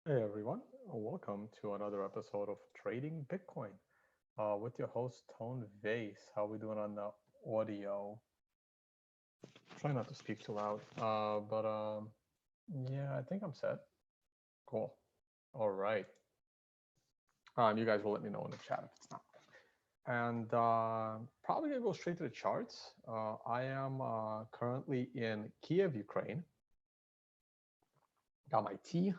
Hey everyone, welcome to another episode of Trading Bitcoin with your host Tone Vase. How we doing on the audio? Try not to speak too loud, but yeah, I think I'm set. Cool. All right. You guys will let me know in the chat if it's not. And probably gonna go straight to the charts. I am currently in Kiev, Ukraine. Got my tea.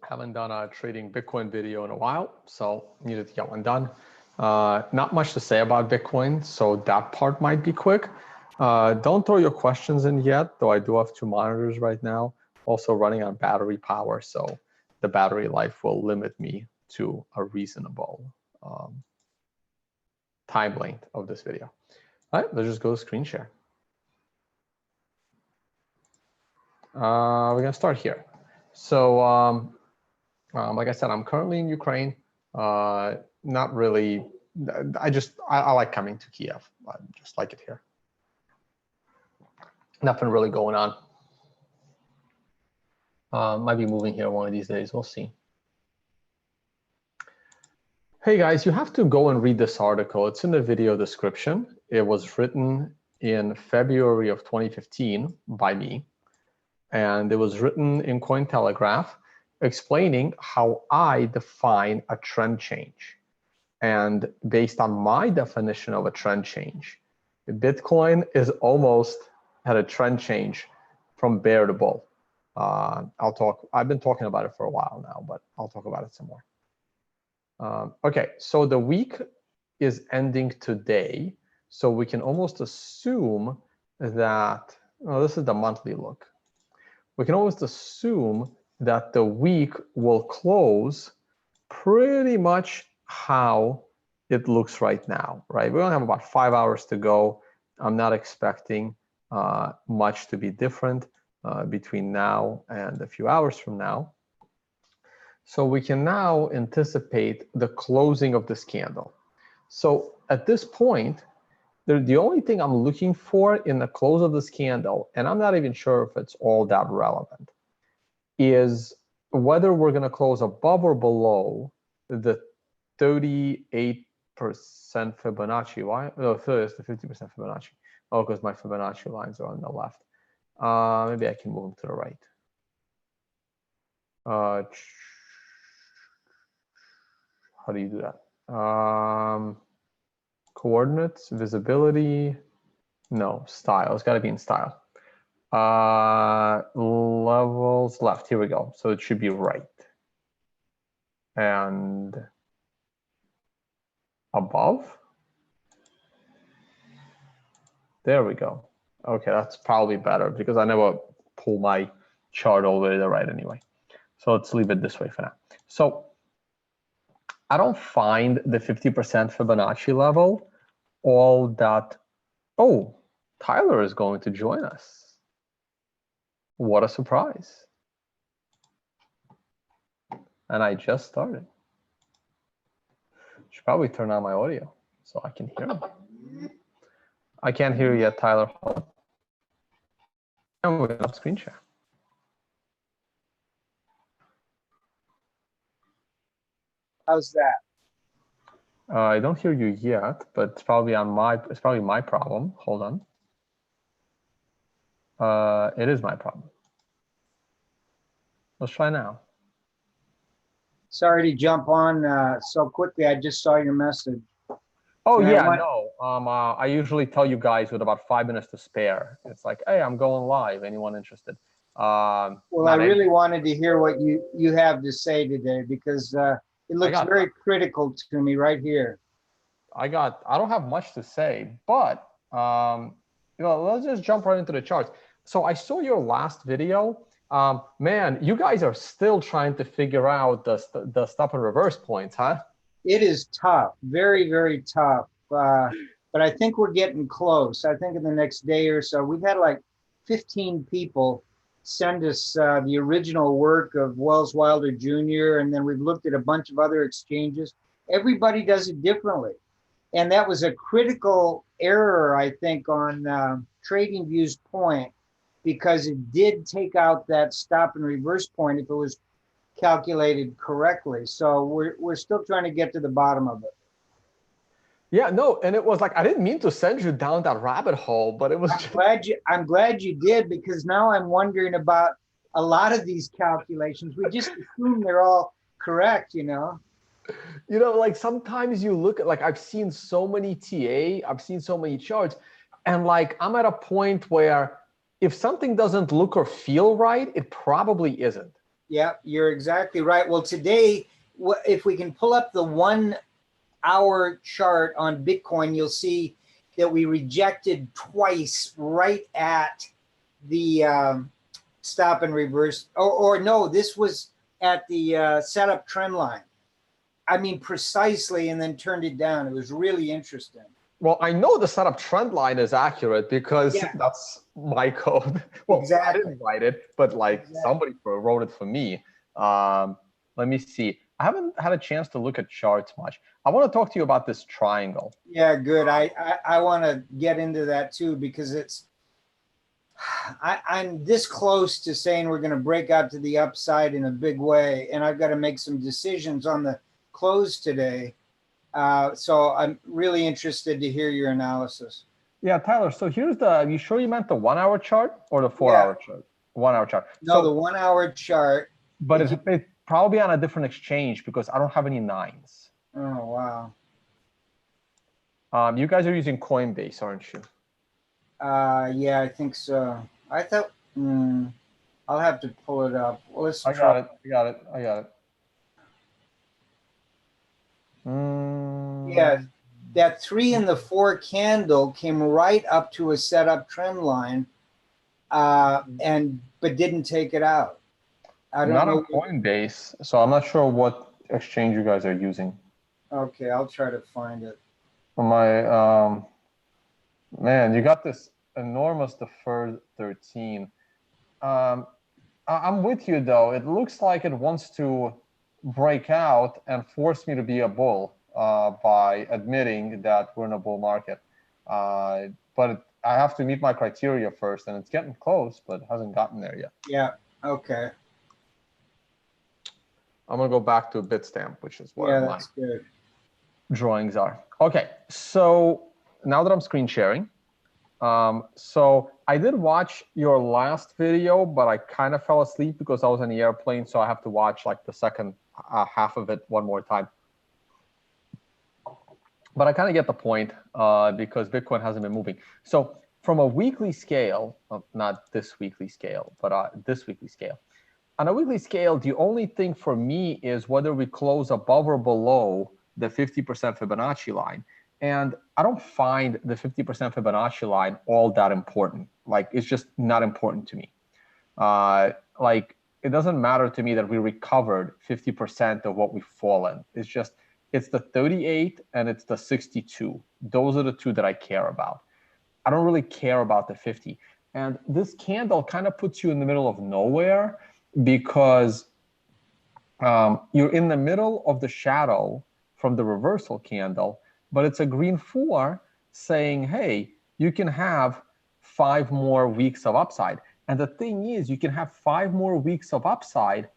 Haven't done a trading Bitcoin video in a while, so needed to get one done. Not much to say about Bitcoin, so that part might be quick. Don't throw your questions in yet, though I do have two monitors right now, also running on battery power, so the battery life will limit me to a reasonable time length of this video. All right, let's just go to screen share. We're gonna start here. So like I said, I'm currently in Ukraine. Not really. I like coming to Kiev. I just like it here. Nothing really going on. Might be moving here one of these days. We'll see. Hey guys, you have to go and read this article. It's in the video description. It was written in February of 2015 by me, and it was written in Cointelegraph, explaining how I define a trend change. And based on my definition of a trend change, Bitcoin is almost at a trend change from bear to bull. I've been talking about it for a while now, but I'll talk about it some more. Okay, so the week is ending today. So we can almost assume that, this is the monthly look. We can almost assume that the week will close pretty much how it looks right now, right? We only have about 5 hours to go. I'm not expecting much to be different between now and a few hours from now. So we can now anticipate the closing of this candle. So at this point, the only thing I'm looking for in the close of this candle, and I'm not even sure if it's all that relevant, is whether we're going to close above or below the 38% Fibonacci. Why? No, it's the 50% Fibonacci. Oh, because my Fibonacci lines are on the left. Maybe I can move them to the right. How do you do that? Coordinates, visibility. No, style. It's got to be in style. Levels left. Here we go. So it should be right. And above. There we go. Okay, that's probably better because I never pull my chart all the way to the right anyway. So let's leave it this way for now. So I don't find the 50% Fibonacci level all that. Oh, Tyler is going to join us. What a surprise. And I just started. Should probably turn on my audio so I can hear him. I can't hear you yet, Tyler. And we're gonna screen share. How's that? I don't hear you yet, but it's probably my problem. Hold on. It is my problem. Let's try now. Sorry to jump on so quickly. I just saw your message. Oh yeah, no. I usually tell you guys with about 5 minutes to spare. It's like, hey, I'm going live. Anyone interested? Well, I really wanted to hear what you have to say today because it looks very critical to me right here. I don't have much to say, but let's just jump right into the charts. So I saw your last video. Man, you guys are still trying to figure out the stop and reverse points, huh? It is tough, very, very tough. But I think we're getting close. I think in the next day or so, we've had like 15 people send us the original work of Wells Wilder Jr. And then we've looked at a bunch of other exchanges. Everybody does it differently. And that was a critical error, I think, on TradingView's point, because it did take out that stop and reverse point if it was calculated correctly. So we're still trying to get to the bottom of it. Yeah, no, and it was like I didn't mean to send you down that rabbit hole, but it was I'm glad you did, because now I'm wondering about a lot of these calculations. We just assume they're all correct, you know. like sometimes you look at, like, I've seen so many I've seen so many charts, and like I'm at a point where if something doesn't look or feel right, it probably isn't. Yeah, you're exactly right. Well, today, if we can pull up the 1 hour chart on Bitcoin, you'll see that we rejected twice right at the stop and reverse. Or no, this was at the setup trend line. I mean, precisely, and then turned it down. It was really interesting. Well, I know the setup trend line is accurate because that's my code. Well, exactly. I didn't write it, but like somebody wrote it for me. Let me see. I haven't had a chance to look at charts much. I want to talk to you about this triangle. Yeah, good. I want to get into that too, because I'm this close to saying we're going to break out to the upside in a big way, and I've got to make some decisions on the close today. So I'm really interested to hear your analysis. Yeah, Tyler. So here's you sure you meant the 1 hour chart or the 4 hour chart? 1 hour chart. No, the 1 hour chart. But it's probably on a different exchange because I don't have any 9s. Oh, wow. You guys are using Coinbase, aren't you? Yeah, I think so. I thought, I'll have to pull it up. Well, let's try. I got it. Yeah, that 3 and the 4 candle came right up to a setup trend line, but didn't take it out. I don't know. Not on Coinbase, so I'm not sure what exchange you guys are using. Okay, I'll try to find it. My man, you got this enormous deferred 13. I'm with you though. It looks like it wants to break out and force me to be a bull by admitting that we're in a bull market. But I have to meet my criteria first, and it's getting close, but hasn't gotten there yet. Yeah. Okay. I'm gonna go back to Bitstamp, which is where my drawings are. Okay, so now that I'm screen sharing, so I did watch your last video, but I kind of fell asleep because I was in the airplane, so I have to watch like the second half of it one more time. But I kind of get the point because Bitcoin hasn't been moving. So from a weekly scale, not this weekly scale, but this weekly scale, on a weekly scale, the only thing for me is whether we close above or below the 50% Fibonacci line. And I don't find the 50% Fibonacci line all that important. Like, it's just not important to me. Like, it doesn't matter to me that we recovered 50% of what we've fallen. It's just, it's the 38 and it's the 62. Those are the two that I care about. I don't really care about the 50. And this candle kind of puts you in the middle of nowhere, because you're in the middle of the shadow from the reversal candle, but it's a green 4 saying, hey, you can have 5 more weeks of upside. And the thing is, you can have 5 more weeks of upside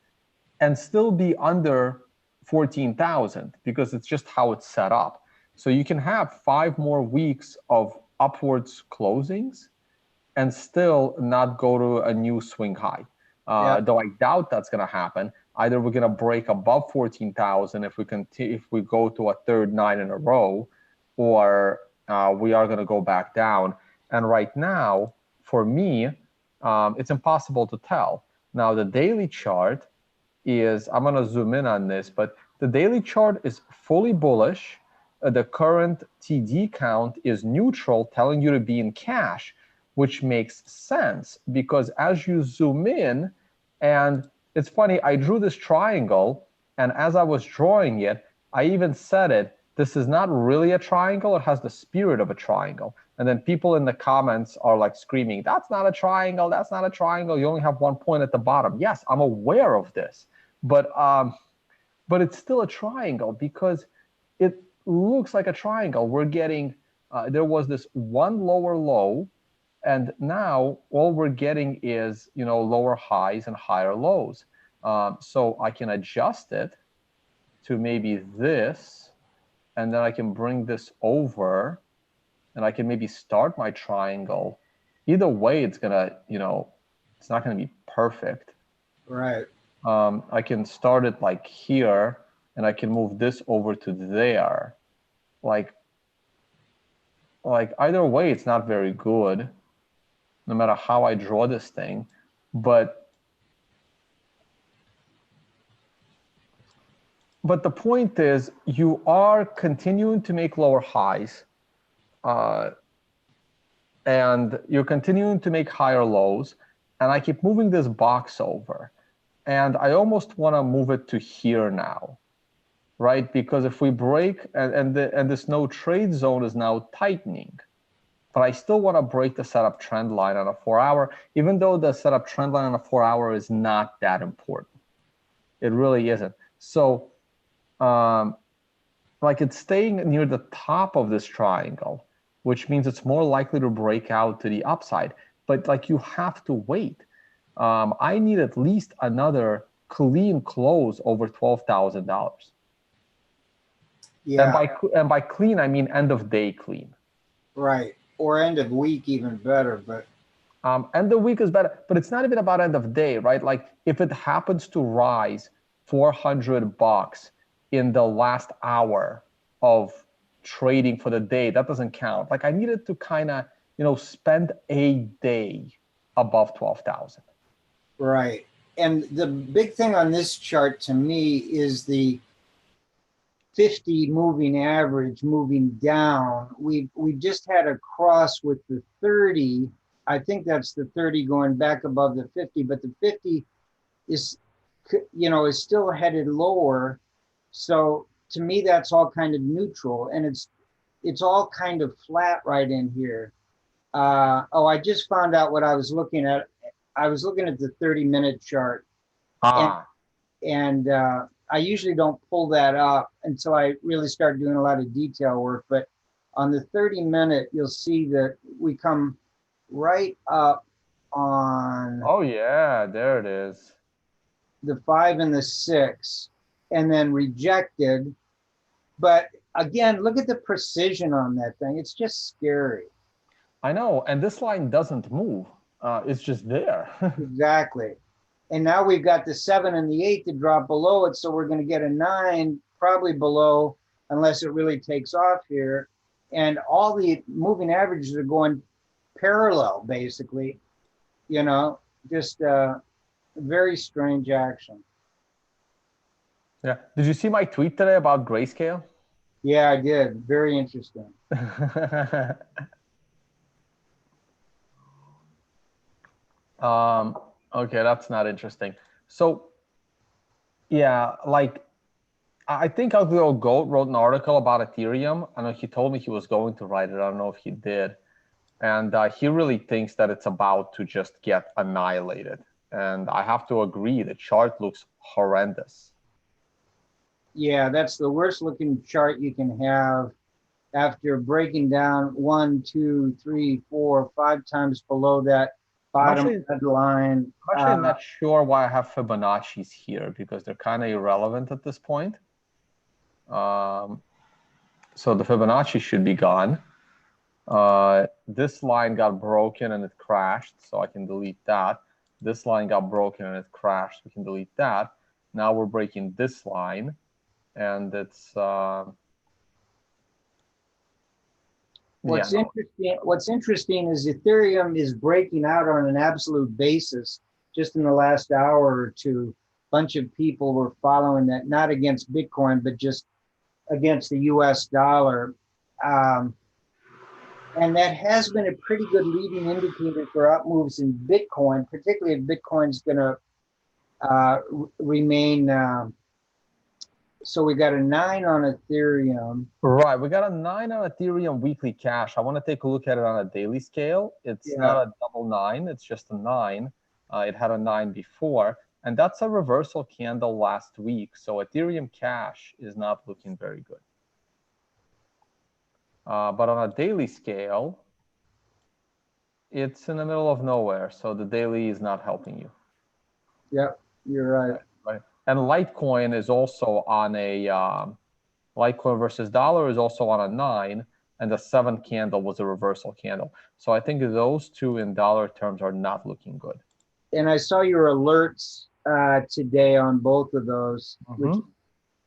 and still be under 14,000, because it's just how it's set up. So you can have 5 more weeks of upwards closings and still not go to a new swing high. Though I doubt that's going to happen. Either we're going to break above 14,000 if we go to a third 9 in a row, or we are going to go back down. And right now, for me, it's impossible to tell. Now, the daily chart is, I'm going to zoom in on this, but the daily chart is fully bullish. The current TD count is neutral, telling you to be in cash, which makes sense because as you zoom in, and it's funny, I drew this triangle, and as I was drawing it, I even said it, this is not really a triangle, it has the spirit of a triangle. And then people in the comments are like screaming, that's not a triangle, that's not a triangle, you only have 1 point at the bottom. Yes, I'm aware of this, but it's still a triangle because it looks like a triangle. We're getting, there was this one lower low, And now all we're getting is, lower highs and higher lows. So I can adjust it to maybe this, and then I can bring this over, and I can maybe start my triangle. Either way, it's gonna, it's not gonna be perfect. Right. I can start it like here, and I can move this over to there. Like either way, it's not very good, no matter how I draw this thing. But the point is, you are continuing to make lower highs, and you're continuing to make higher lows, and I keep moving this box over. And I almost want to move it to here now, right? Because if we break, and this no trade zone is now tightening, but I still want to break the setup trend line on a 4-hour, even though the setup trend line on a 4-hour is not that important. It really isn't. So like it's staying near the top of this triangle, which means it's more likely to break out to the upside. But like you have to wait. I need at least another clean close over $12,000. Yeah. And by clean, I mean end of day clean. Right. Or end of week, even better. But end of week is better, but it's not even about end of day, right? Like if it happens to rise $400 in the last hour of trading for the day, that doesn't count. Like I needed to kind of, spend a day above 12,000. right. And the big thing on this chart to me is the 50 moving average moving down. We've just had a cross with the 30. I think that's the 30 going back above the 50, but the 50 is, is still headed lower. So to me, that's all kind of neutral, and it's all kind of flat right in here. I just found out what I was looking at. I was looking at the 30-minute chart, and I usually don't pull that up until I really start doing a lot of detail work. But on the 30-minute, you'll see that we come right up on. Oh yeah, there it is. The 5 and the 6, and then rejected. But again, look at the precision on that thing. It's just scary. I know, and this line doesn't move. It's just there. Exactly. And now we've got the 7 and the 8 to drop below it, so we're going to get a 9 probably below, unless it really takes off here. And all the moving averages are going parallel, basically. Just very strange action. Yeah. Did you see my tweet today about grayscale? Yeah, I did. Very interesting. Okay, that's not interesting. So, yeah, like I think Ugly Goat wrote an article about Ethereum. I know he told me he was going to write it. I don't know if he did. And he really thinks that it's about to just get annihilated. And I have to agree, the chart looks horrendous. Yeah, that's the worst looking chart you can have after breaking down 1, 2, 3, 4, 5 times below that bottom red line. Actually, I'm not sure why I have Fibonacci's here, because they're kind of irrelevant at this point. So the Fibonacci should be gone. This line got broken and it crashed, so I can delete that. This line got broken and it crashed, we can delete that. Now we're breaking this line, and it's What's interesting is Ethereum is breaking out on an absolute basis. Just in the last hour or two, a bunch of people were following that, not against Bitcoin, but just against the US dollar. And that has been a pretty good leading indicator for up moves in Bitcoin, particularly if Bitcoin's going to remain. So we got a 9 on Ethereum. Right, we got a 9 on Ethereum weekly cash. I want to take a look at it on a daily scale. It's not a double 9, it's just a 9. It had a 9 before, and that's a reversal candle last week. So Ethereum cash is not looking very good. But on a daily scale, It's in the middle of nowhere, so the daily is not helping you. Yep, you're right. Right. And Litecoin is also on a Litecoin versus dollar is also on a 9, and the 7 candle was a reversal candle. So I think those two in dollar terms are not looking good. And I saw your alerts today on both of those,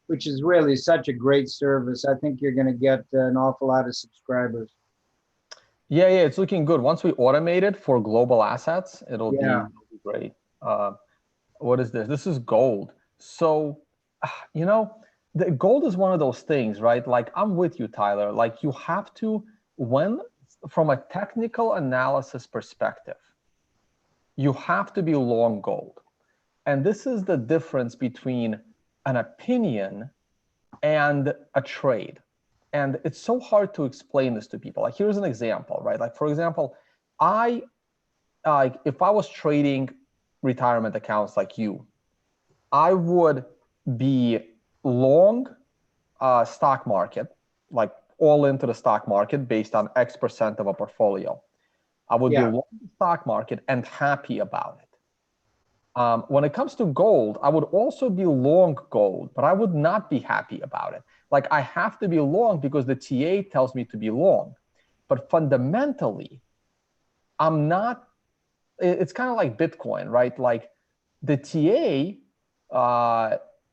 which is really such a great service. I think you're going to get an awful lot of subscribers. Yeah, it's looking good. Once we automate it for global assets, it'll be great. What is this? This is gold. So, the gold is one of those things, right? Like, I'm with you, Tyler. Like, you have to, from a technical analysis perspective, you have to be long gold. And this is the difference between an opinion and a trade. And it's so hard to explain this to people. Like, here's an example, right? Like, for example, if I was trading retirement accounts like you, I would be long stock market, like all into the stock market based on X% of a portfolio. I would be long the stock market and happy about it. When it comes to gold, I would also be long gold, but I would not be happy about it. Like, I have to be long because the TA tells me to be long. But fundamentally, I'm not, it's kind of like Bitcoin, right? Like, the TA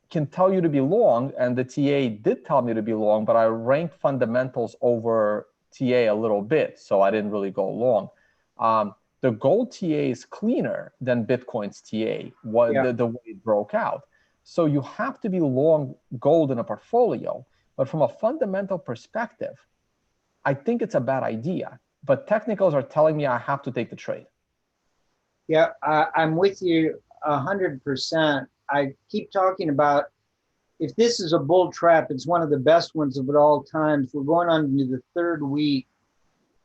can tell you to be long, and the TA did tell me to be long, but I ranked fundamentals over TA a little bit, so I didn't really go long. The gold TA is cleaner than Bitcoin's TA, the way it broke out. So you have to be long gold in a portfolio, but from a fundamental perspective, I think it's a bad idea. But technicals are telling me I have to take the trade. Yeah, I'm with you 100%. I keep talking about, if this is a bull trap, it's one of the best ones of all times. We're going on to the third week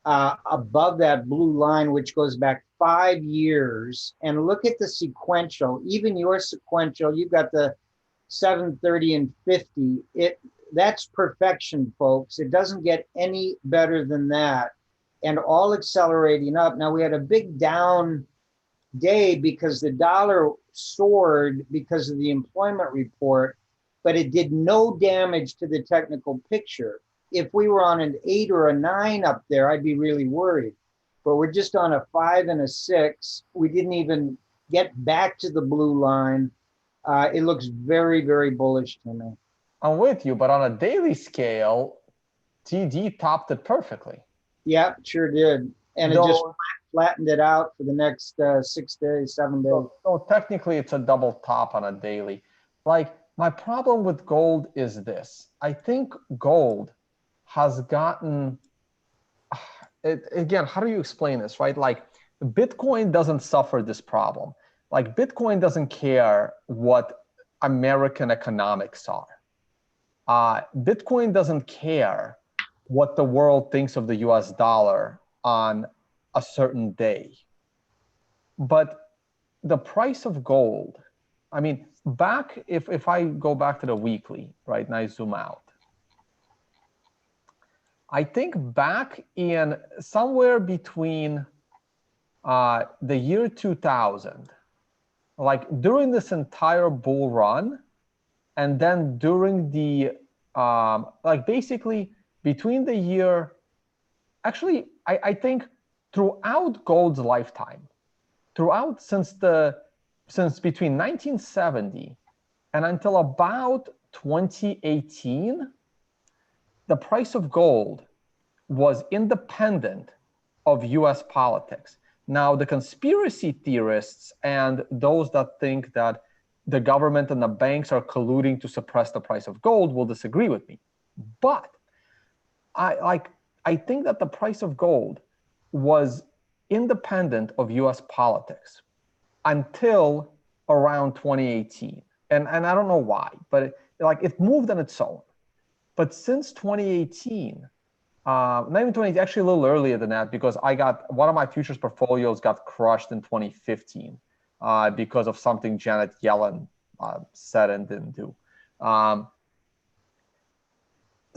above that blue line, which goes back 5 years. And look at the sequential, even your sequential, you've got the 730 and 50. That's perfection, folks. It doesn't get any better than that. And all accelerating up. Now, we had a big down day because the dollar soared because of the employment report, but it did no damage to the technical picture. If we were on an 8 or a 9 up there, I'd be really worried. But we're just on a 5 and a 6. We didn't even get back to the blue line. It looks very, very bullish to me. I'm with you, but on a daily scale, TD topped it perfectly. Yeah, sure did. And it just flattened it out for the next 6 days, 7 days. So technically, it's a double top on a daily. Like, my problem with gold is this. I think gold has gotten, again, how do you explain this, right? Like, Bitcoin doesn't suffer this problem. Like, Bitcoin doesn't care what American economics are. Bitcoin doesn't care what the world thinks of the US dollar on a certain day. But the price of gold, I mean, if I go back to the weekly, right, and I zoom out, I think back in somewhere between the year 2000, like during this entire bull run, and then during the, like basically between the year, actually, I think throughout gold's lifetime, since between 1970 and until about 2018, the price of gold was independent of US politics. Now, the conspiracy theorists and those that think that the government and the banks are colluding to suppress the price of gold will disagree with me. But I think that the price of gold was independent of US politics until around 2018. And I don't know why, but it moved on its own. But since 2018, not even 20, actually a little earlier than that, because one of my futures portfolios got crushed in 2015 because of something Janet Yellen said and didn't do.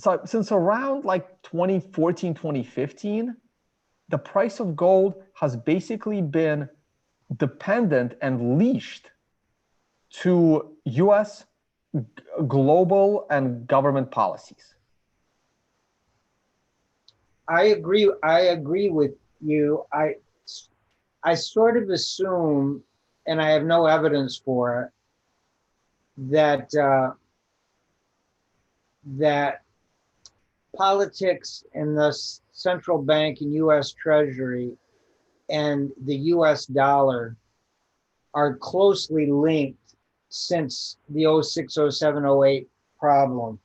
So since around like 2014, 2015, the price of gold has basically been dependent and leashed to US global and government policies. I agree with you. I sort of assume, and I have no evidence for it, that that politics and the central bank and U.S. Treasury and the U.S. dollar are closely linked since the 06, 07, 08 problem.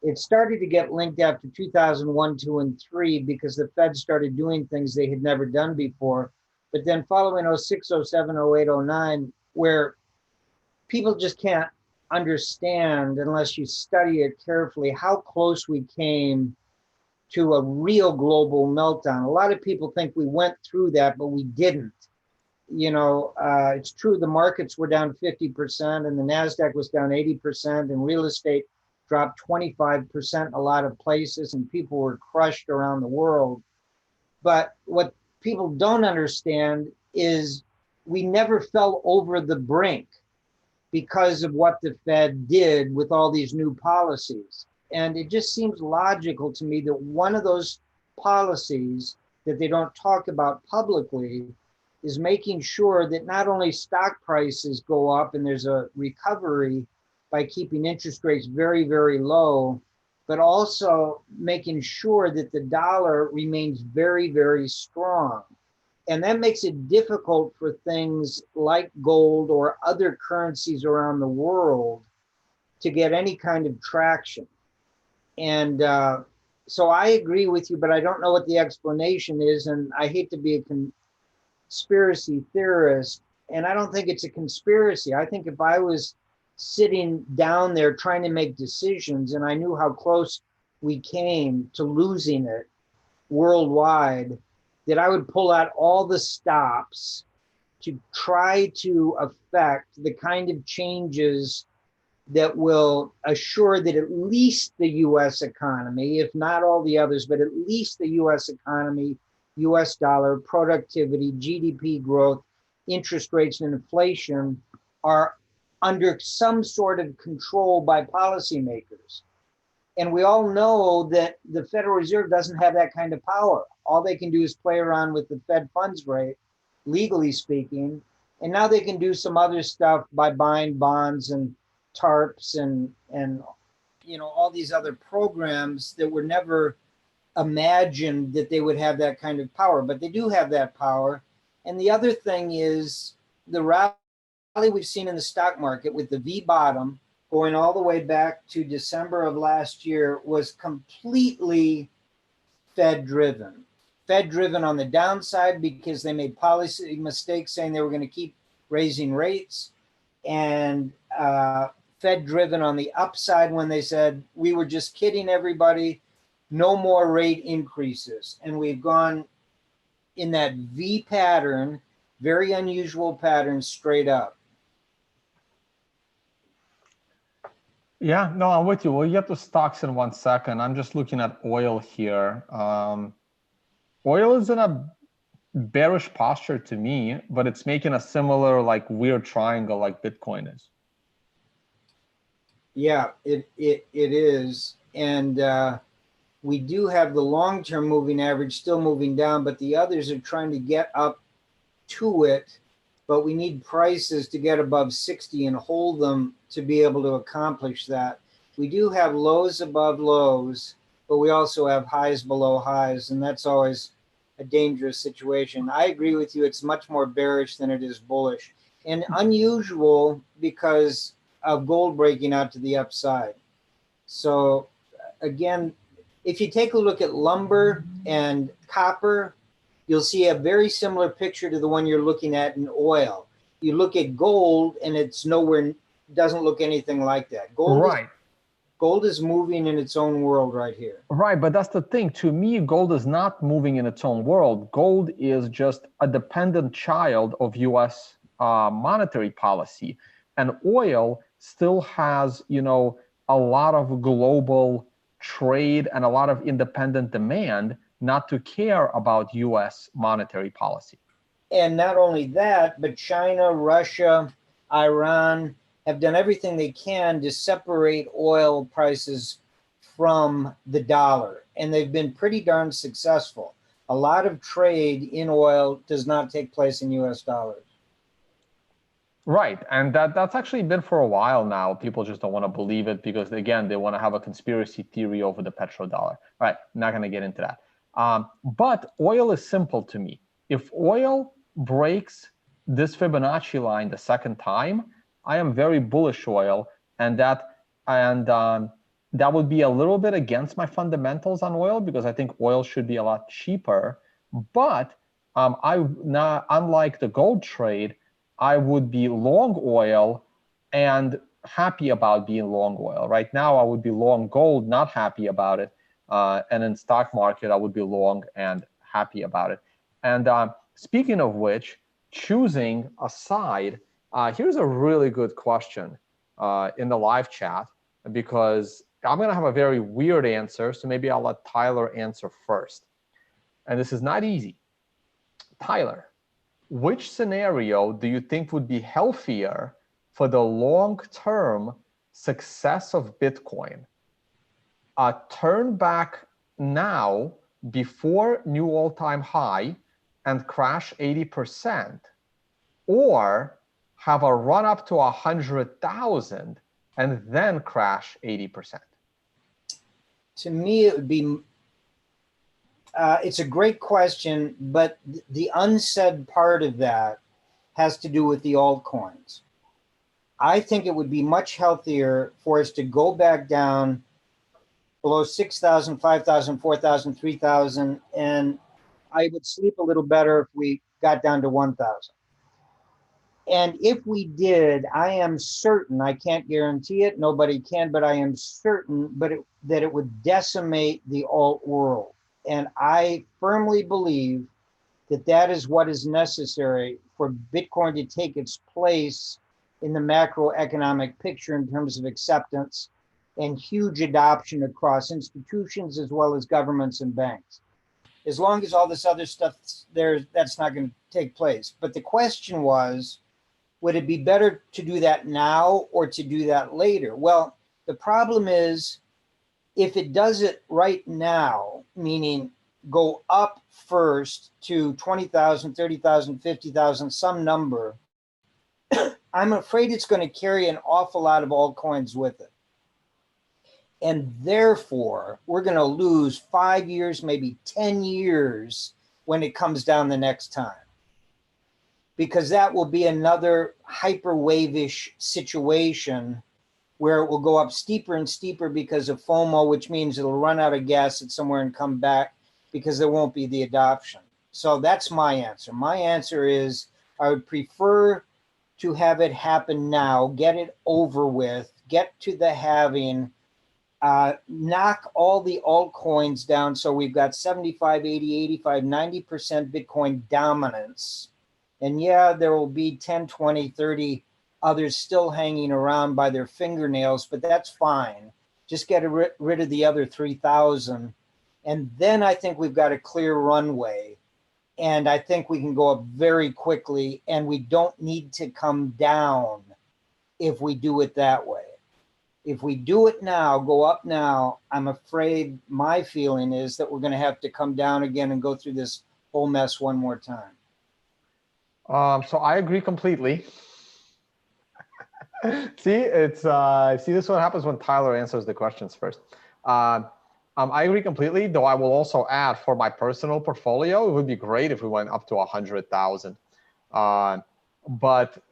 It started to get linked after 2001, 2, and 3 because the Fed started doing things they had never done before. But then following 06, 07, 08, 09, where people just can't understand unless you study it carefully how close we came to a real global meltdown. A lot of people think we went through that, but we didn't. You know, it's true the markets were down 50% and the NASDAQ was down 80% and real estate dropped 25% in a lot of places and people were crushed around the world. But what people don't understand is we never fell over the brink because of what the Fed did with all these new policies. And it just seems logical to me that one of those policies that they don't talk about publicly is making sure that not only stock prices go up and there's a recovery by keeping interest rates very, very low, but also making sure that the dollar remains very, very strong. And that makes it difficult for things like gold or other currencies around the world to get any kind of traction. And so I agree with you, but I don't know what the explanation is. And I hate to be a conspiracy theorist. And I don't think it's a conspiracy. I think if I was sitting down there trying to make decisions and I knew how close we came to losing it worldwide, that I would pull out all the stops to try to affect the kind of changes that will assure that at least the US economy, if not all the others, but at least the US economy, US dollar, productivity, GDP growth, interest rates, and inflation are under some sort of control by policymakers. And we all know that the Federal Reserve doesn't have that kind of power. All they can do is play around with the Fed funds rate, legally speaking. And now they can do some other stuff by buying bonds and TARPs and you know, all these other programs that were never imagined that they would have that kind of power, but they do have that power. And the other thing is the rally we've seen in the stock market with the V bottom going all the way back to December of last year was completely Fed driven. Fed driven on the downside because they made policy mistakes saying they were going to keep raising rates, and Fed driven on the upside when they said we were just kidding everybody, no more rate increases. And we've gone in that V pattern, very unusual pattern, straight up. Yeah, no, I'm with you. We'll get to stocks in 1 second. I'm just looking at oil here. Oil is in a bearish posture to me, but it's making a similar like weird triangle like Bitcoin is. Yeah, it is. And we do have the long-term moving average still moving down, but the others are trying to get up to it. But we need prices to get above 60 and hold them to be able to accomplish that. We do have lows above lows, but we also have highs below highs, and that's always a dangerous situation. I agree with you. It's much more bearish than it is bullish, and unusual because of gold breaking out to the upside. So again, if you take a look at lumber and copper, you'll see a very similar picture to the one you're looking at in oil. You look at gold and it's nowhere, doesn't look anything like that. Gold is moving in its own world right here. Right, but that's the thing. To me, gold is not moving in its own world. Gold is just a dependent child of US monetary policy. And oil still has, you know, a lot of global trade and a lot of independent demand not to care about US monetary policy. And not only that, but China, Russia, Iran have done everything they can to separate oil prices from the dollar. And they've been pretty darn successful. A lot of trade in oil does not take place in US dollars. Right. And that's actually been for a while now. People just don't want to believe it because, again, they want to have a conspiracy theory over the petrodollar. All right. Not going to get into that. But oil is simple to me. If oil breaks this Fibonacci line the second time, I am very bullish oil, and that would be a little bit against my fundamentals on oil because I think oil should be a lot cheaper. But unlike the gold trade, I would be long oil and happy about being long oil. Right now, I would be long gold, not happy about it. And in stock market, I would be long and happy about it. And speaking of which, choosing a side, here's a really good question in the live chat, because I'm going to have a very weird answer. So maybe I'll let Tyler answer first. And this is not easy. Tyler, which scenario do you think would be healthier for the long-term success of Bitcoin? Turn back now before new all-time high and crash 80%, or have a run up to 100,000 and then crash 80%? To me, it would be it's a great question, but the unsaid part of that has to do with the altcoins. I think it would be much healthier for us to go back down below 6,000, 5,000, 4,000, 3,000, and I would sleep a little better if we got down to 1,000. And if we did, I am certain, I can't guarantee it, nobody can, but I am certain that it would decimate the alt world. And I firmly believe that that is what is necessary for Bitcoin to take its place in the macroeconomic picture in terms of acceptance and huge adoption across institutions as well as governments and banks. As long as all this other stuff there, that's not going to take place. But the question was, would it be better to do that now or to do that later? Well, the problem is, if it does it right now, meaning go up first to 20,000, 30,000, 50,000, some number, I'm afraid it's going to carry an awful lot of altcoins with it. And therefore, we're going to lose 5 years, maybe 10 years when it comes down the next time. Because that will be another hyperwave-ish situation where it will go up steeper and steeper because of FOMO, which means it'll run out of gas at somewhere and come back because there won't be the adoption. So that's my answer. My answer is I would prefer to have it happen now, get it over with, get to the halving, knock all the altcoins down so we've got 75, 80, 85, 90% Bitcoin dominance. And yeah, there will be 10, 20, 30 others still hanging around by their fingernails, but that's fine. Just get rid of the other 3,000. And then I think we've got a clear runway. And I think we can go up very quickly, and we don't need to come down if we do it that way. If we do it now, go up now, I'm afraid my feeling is that we're going to have to come down again and go through this whole mess one more time. So I agree completely. See, this is what happens when Tyler answers the questions first. I agree completely, though I will also add for my personal portfolio, it would be great if we went up to 100,000. But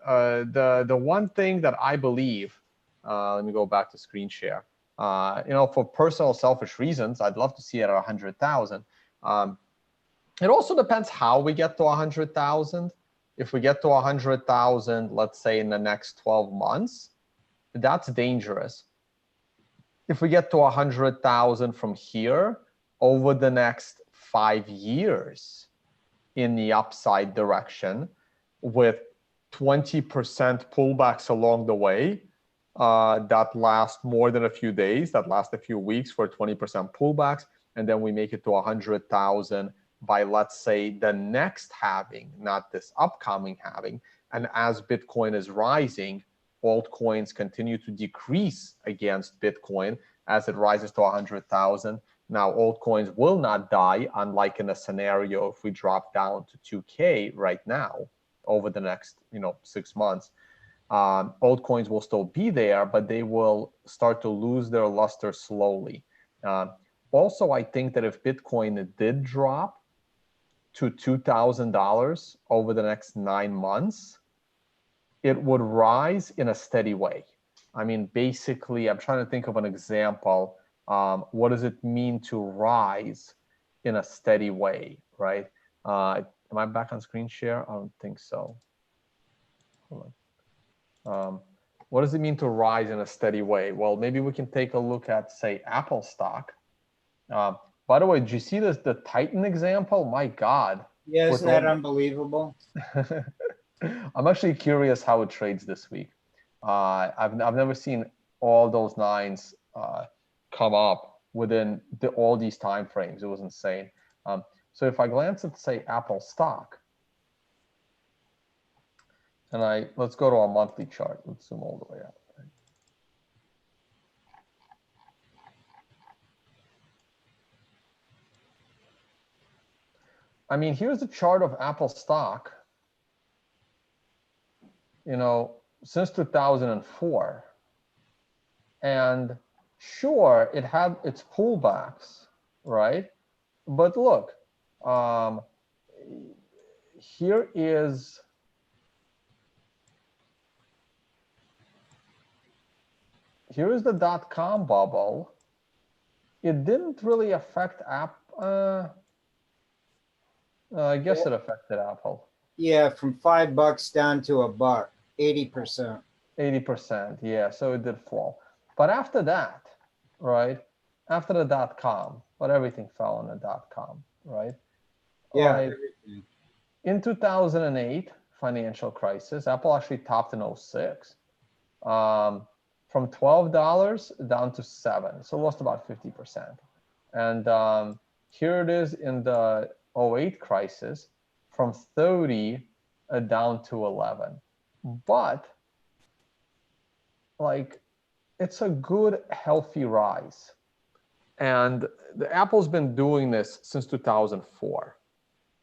the one thing that I believe, let me go back to screen share. For personal selfish reasons, I'd love to see it at 100,000. It also depends how we get to 100,000. If we get to 100,000, let's say in the next 12 months, that's dangerous. If we get to 100,000 from here over the next 5 years in the upside direction with 20% pullbacks along the way, that last more than a few days, that last a few weeks for 20% pullbacks, and then we make it to 100,000 by, let's say, the next halving, not this upcoming halving. And as Bitcoin is rising, altcoins continue to decrease against Bitcoin as it rises to 100,000. Now, altcoins will not die, unlike in a scenario if we drop down to 2K right now over the next 6 months. Altcoins will still be there, but they will start to lose their luster slowly. Also, I think that if Bitcoin did drop to $2,000 over the next 9 months, it would rise in a steady way. I mean, basically, I'm trying to think of an example. What does it mean to rise in a steady way, right? Am I back on screen share? I don't think so. Hold on. What does it mean to rise in a steady way? Well, maybe we can take a look at, say, Apple stock. By the way, did you see this, the Titan example? My God. Yeah, isn't that unbelievable? I'm actually curious how it trades this week. I've never seen all those nines come up within all these time frames. It was insane. So if I glance at, say, Apple stock, and let's go to our monthly chart. Let's zoom all the way out. I mean, here's a chart of Apple stock, since 2004. And sure, it had its pullbacks, right? But look, here is the dot-com bubble. It didn't really affect Apple. I guess it affected Apple. Yeah, from $5 down to $1, 80%. 80%, yeah. So it did fall. But after that, right? After the dot-com, but everything fell on the dot-com, right? Yeah. Everything. In 2008 financial crisis, Apple actually topped in 06. From $12 down to $7, so lost about 50%. And here it is in the 08 crisis, from 30 down to 11. But it's a good, healthy rise. And Apple's been doing this since 2004,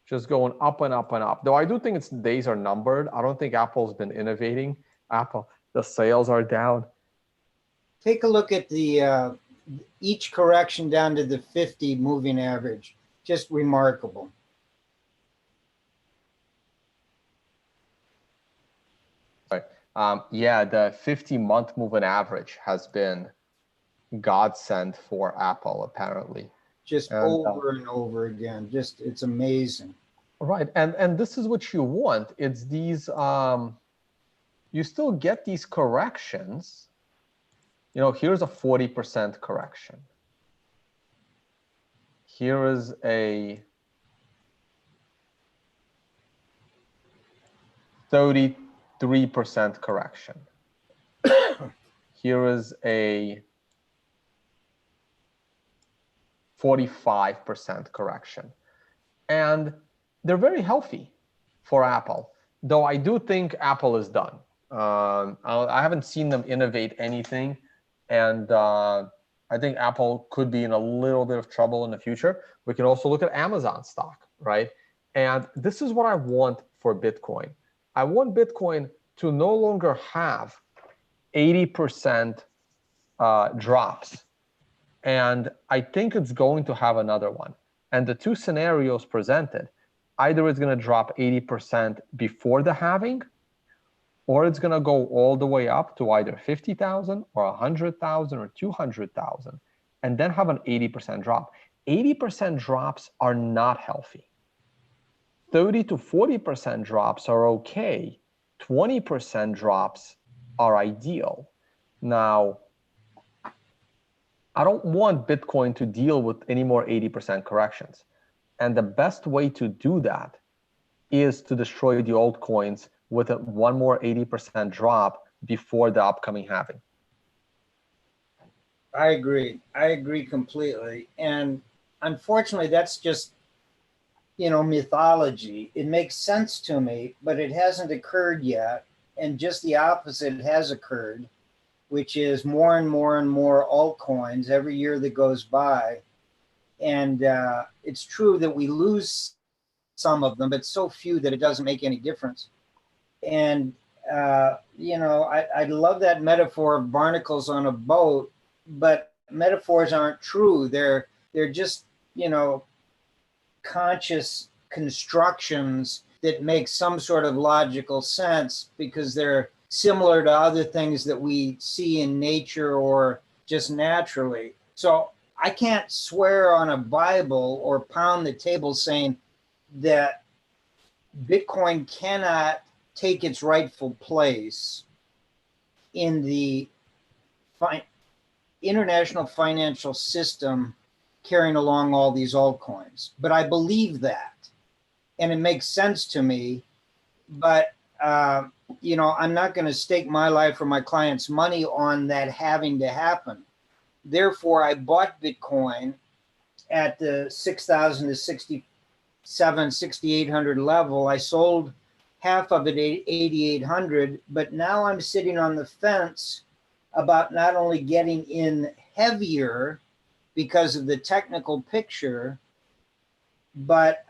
just going up and up and up. Though I do think its days are numbered. I don't think Apple's been innovating. The sales are down. Take a look at the each correction down to the 50 moving average. Just remarkable. Right. Yeah, the 50-month moving average has been godsend for Apple, apparently. Just over and over again. It's amazing. Right. And this is what you want. It's these, you still get these corrections. Here's a 40% correction. Here is a 33% correction. Here is a 45% correction. And they're very healthy for Apple, though I do think Apple is done. I haven't seen them innovate anything. And I think Apple could be in a little bit of trouble in the future. We can also look at Amazon stock, right? And this is what I want for Bitcoin. I want Bitcoin to no longer have 80% drops. And I think it's going to have another one. And the two scenarios presented, either it's going to drop 80% before the halving, or it's going to go all the way up to either 50,000 or 100,000 or 200,000, and then have an 80% drop. 80% drops are not healthy. 30 to 40% drops are okay. 20% drops are ideal. Now, I don't want Bitcoin to deal with any more 80% corrections. And the best way to do that is to destroy the altcoins with one more 80% drop before the upcoming halving. I agree. I agree completely. And unfortunately, that's just, mythology. It makes sense to me, but it hasn't occurred yet. And just the opposite has occurred, which is more and more and more altcoins every year that goes by. And it's true that we lose some of them, but so few that it doesn't make any difference. And, I love that metaphor of barnacles on a boat, but metaphors aren't true. They're just, conscious constructions that make some sort of logical sense because they're similar to other things that we see in nature or just naturally. So I can't swear on a Bible or pound the table saying that Bitcoin cannot take its rightful place in the international financial system carrying along all these altcoins. But I believe that, and it makes sense to me. But, I'm not going to stake my life or my clients' money on that having to happen. Therefore, I bought Bitcoin at the 6,000 to 6,800 level. I sold half of it at 8,800, but now I'm sitting on the fence about not only getting in heavier because of the technical picture, but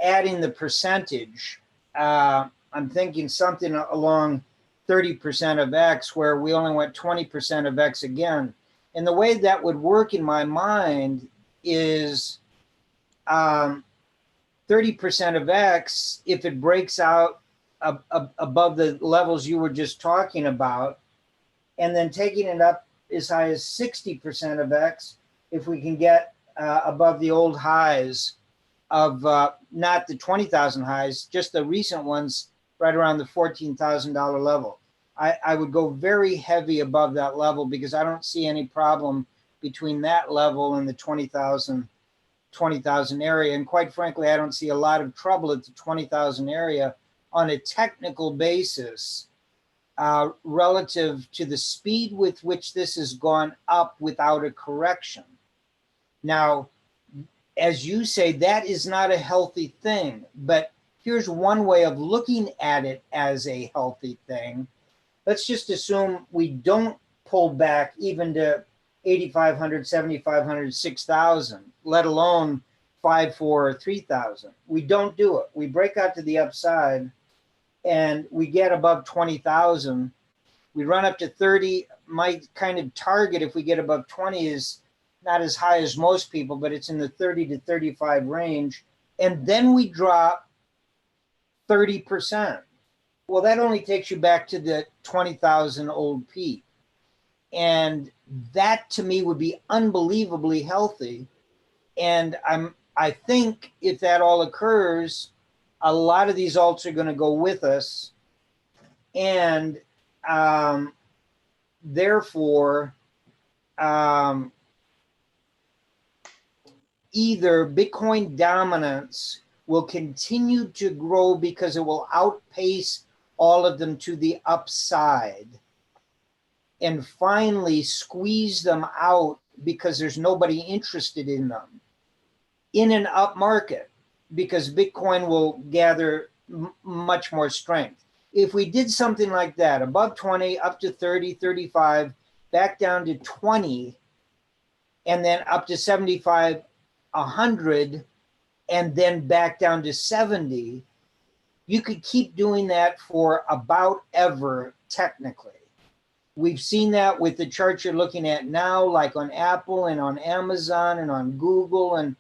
adding the percentage. I'm thinking something along 30% of X, where we only want 20% of X again. And the way that would work in my mind is 30% of X, if it breaks out above the levels you were just talking about, and then taking it up as high as 60% of X, if we can get above the old highs of not the 20,000 highs, just the recent ones right around the $14,000 level. I would go very heavy above that level because I don't see any problem between that level and the 20,000 area. And quite frankly, I don't see a lot of trouble at the 20,000 area on a technical basis relative to the speed with which this has gone up without a correction. Now, as you say, that is not a healthy thing, but here's one way of looking at it as a healthy thing. Let's just assume we don't pull back even to 8,500, 7,500, 6,000, let alone 5,400 or 3,000. We don't do it. We break out to the upside and we get above 20,000. We run up to 30. My kind of target, if we get above 20, is not as high as most people, but it's in the 30 to 35 range. And then we drop 30%. Well, that only takes you back to the 20,000 old peak. And that to me would be unbelievably healthy. And I think if that all occurs, a lot of these alts are going to go with us. And therefore, either Bitcoin dominance will continue to grow because it will outpace all of them to the upside and finally squeeze them out because there's nobody interested in them in an up market, because Bitcoin will gather much more strength. If we did something like that, above 20, up to 30, 35, back down to 20, and then up to 75, 100, and then back down to 70, you could keep doing that for about ever, technically. We've seen that with the chart you're looking at now, like on Apple and on Amazon and on Google. And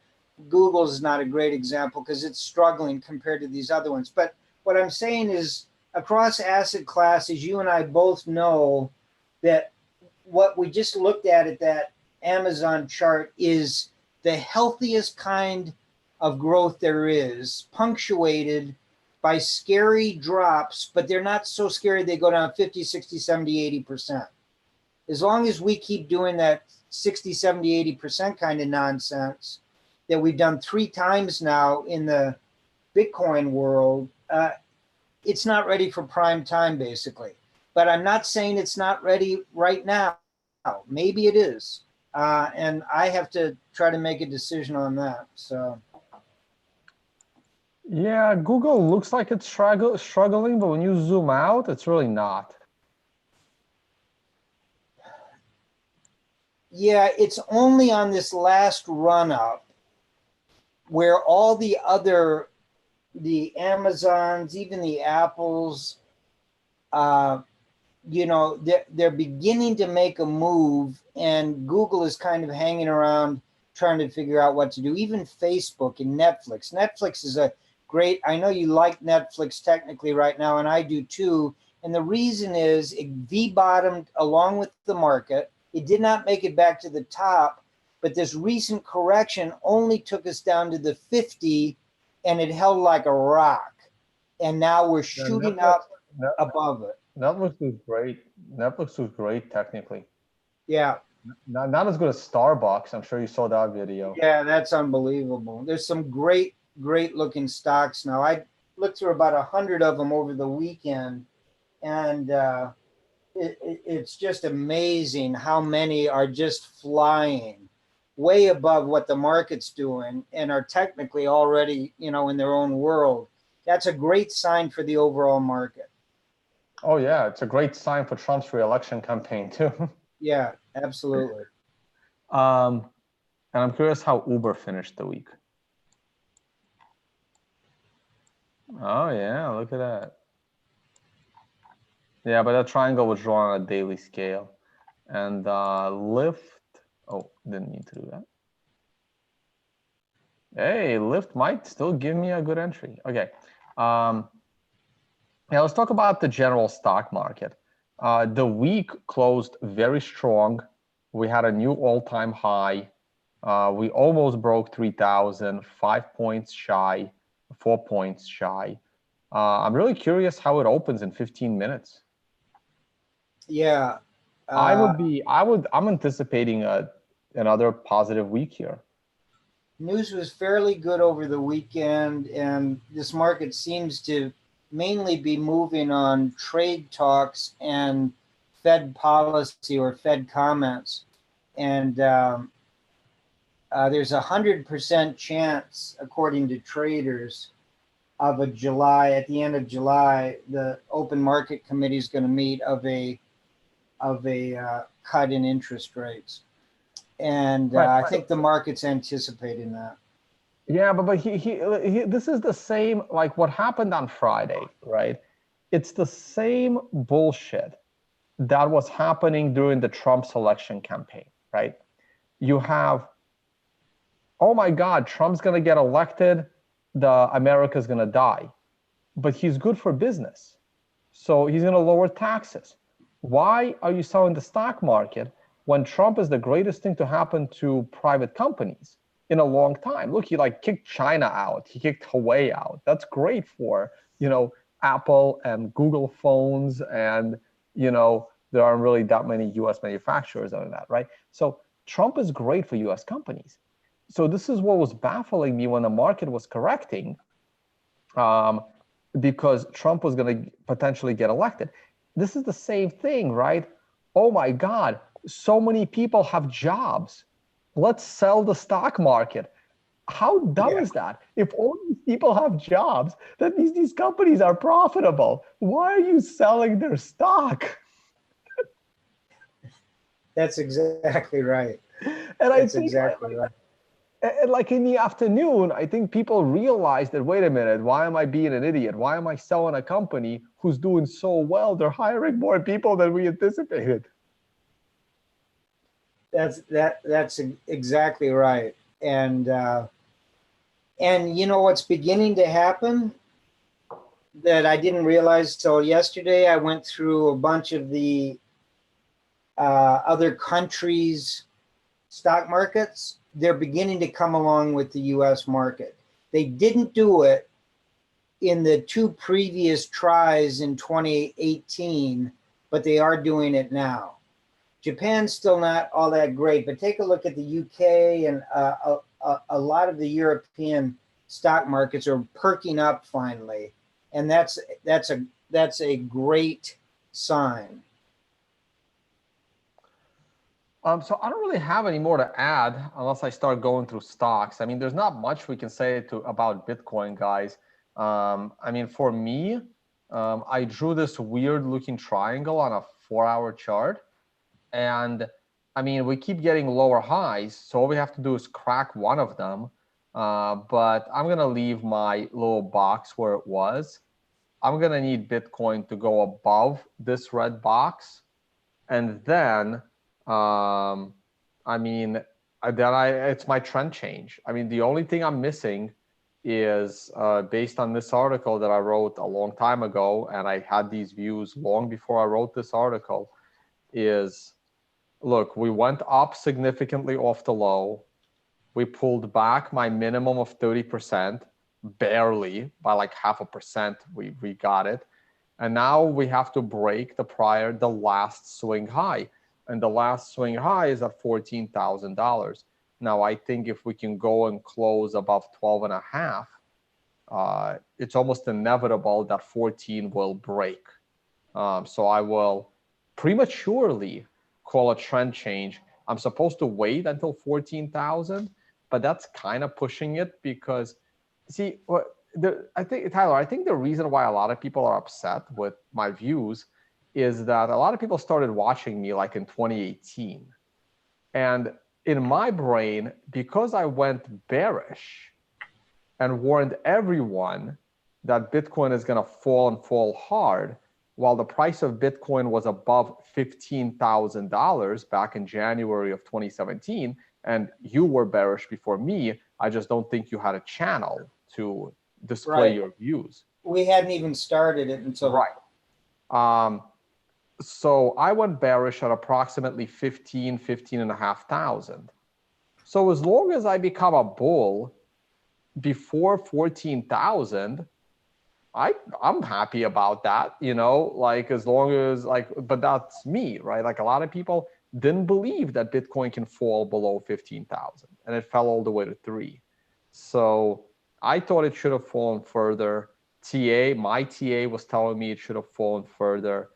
Google is not a great example because it's struggling compared to these other ones. But what I'm saying is, across asset classes, you and I both know that what we just looked at that Amazon chart is the healthiest kind of growth there is, punctuated by scary drops, but they're not so scary they go down 50, 60, 70, 80%. As long as we keep doing that 60, 70, 80% kind of nonsense that we've done 3 times now in the Bitcoin world, it's not ready for prime time, basically. But I'm not saying it's not ready right now. Maybe it is. and I have to try to make a decision on that. So. Yeah, Google looks like it's struggling, but when you zoom out, it's really not. Yeah, it's only on this last run up where all the Amazons, even the Apples, you know, they're beginning to make a move, and Google is kind of hanging around trying to figure out what to do. Even Facebook and Netflix. Netflix is a great, I know you like Netflix technically right now, and I do too. And the reason is it V-bottomed along with the market. It did not make it back to the top, but this recent correction only took us down to the 50, and it held like a rock. And now we're shooting up above it. Netflix is great. Netflix was great technically. Yeah. Not as good as Starbucks. I'm sure you saw that video. Yeah, that's unbelievable. There's some great looking stocks now. I looked through about 100 of them over the weekend, and it's just amazing how many are just flying way above what the market's doing and are technically already, you know, in their own world. That's a great sign for the overall market. Oh yeah, it's a great sign for Trump's re-election campaign too. Yeah, absolutely. And I'm curious how Uber finished the week. Oh yeah, look at that. Yeah, but that triangle was drawn on a daily scale. And Lyft, oh, didn't need to do that. Hey, Lyft might still give me a good entry. Okay. Yeah, let's talk about the general stock market. The week closed very strong. We had a new all-time high. We almost broke 3,000, 5 points shy, 4 points shy. I'm really curious how it opens in 15 minutes. Yeah. I'm anticipating another positive week here. News was fairly good over the weekend, and this market seems to mainly be moving on trade talks and Fed policy or Fed comments. And there's 100% chance, according to traders, of a July, at the end of July, the Open Market Committee is going to meet of a cut in interest rates. And I think the market's anticipating that. Yeah, but this is the same, like what happened on Friday, right? It's the same bullshit that was happening during the Trump election campaign, right? You have, oh my God, Trump's going to get elected, America's going to die. But he's good for business. So he's going to lower taxes. Why are you selling the stock market when Trump is the greatest thing to happen to private companies in a long time? Look, he like kicked China out. He kicked Huawei out. That's great for, you know, Apple and Google phones. And, you know, there aren't really that many US manufacturers other than that, right? So Trump is great for US companies. So this is what was baffling me when the market was correcting, because Trump was going to potentially get elected. This is the same thing, right? Oh my God, so many people have jobs. Let's sell the stock market. How dumb is that? If all these people have jobs, that means these companies are profitable. Why are you selling their stock? That's exactly right. And That's exactly right. And like in the afternoon, I think people realize that, wait a minute, why am I being an idiot? Why am I selling a company who's doing so well? They're hiring more people than we anticipated. That's exactly right. And you know what's beginning to happen that I didn't realize till yesterday? I went through a bunch of the other countries' stock markets. They're beginning to come along with the US market. They didn't do it in the two previous tries in 2018, but they are doing it now. Japan's still not all that great, but take a look at the UK, and a lot of the European stock markets are perking up finally, and that's a great sign. So I don't really have any more to add unless I start going through stocks. I mean, there's not much we can say about Bitcoin, guys. I mean, for me, I drew this weird looking triangle on a 4-hour chart. And I mean, we keep getting lower highs. So all we have to do is crack one of them. But I'm going to leave my little box where it was. I'm going to need Bitcoin to go above this red box. And then, I mean, it's my trend change. I mean, the only thing I'm missing is based on this article that I wrote a long time ago, and I had these views long before I wrote this article, is look, we went up significantly off the low. We pulled back my minimum of 30%, barely by like 0.5%. We got it. And now we have to break the last swing high. And the last swing high is at $14,000. Now, I think if we can go and close above 12 and a half, it's almost inevitable that 14 will break. So I will prematurely call a trend change. I'm supposed to wait until 14,000, but that's kind of pushing it because, see, I think, Tyler, I think the reason why a lot of people are upset with my views is that a lot of people started watching me like in 2018. And in my brain, because I went bearish and warned everyone that Bitcoin is going to fall and fall hard, while the price of Bitcoin was above $15,000 back in January of 2017, and you were bearish before me, I just don't think you had a channel to display your views. We hadn't even started it until so I went bearish at approximately 15 and a half thousand. So as long as I become a bull before 14,000, I'm happy about that, you know, like as long as but that's me, right? Like a lot of people didn't believe that Bitcoin can fall below 15,000 and it fell all the way to 3. So I thought it should have fallen further. My TA was telling me it should have fallen further.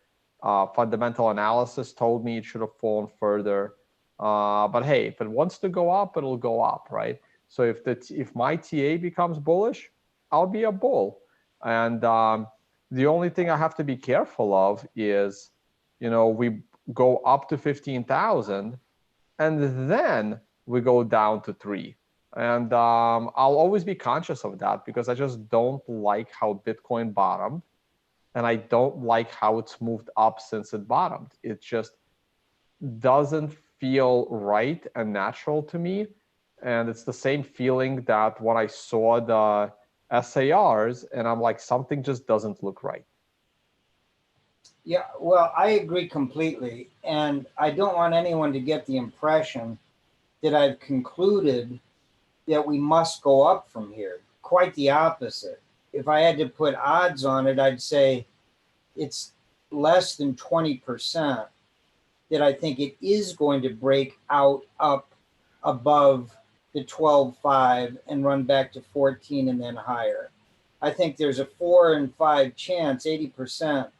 Fundamental analysis told me it should have fallen further. But hey, if it wants to go up, it'll go up, right? So if my TA becomes bullish, I'll be a bull. And the only thing I have to be careful of is, you know, we go up to 15,000 and then we go down to 3. And I'll always be conscious of that because I just don't like how Bitcoin bottomed. And I don't like how it's moved up since it bottomed. It just doesn't feel right and natural to me. And it's the same feeling that when I saw the SARs and I'm like, something just doesn't look right. Yeah, well, I agree completely. And I don't want anyone to get the impression that I've concluded that we must go up from here. Quite the opposite. If I had to put odds on it, I'd say it's less than 20% that I think it is going to break out up above the 12.5 and run back to 14 and then higher. I think there's a 4 in 5 chance, 80%,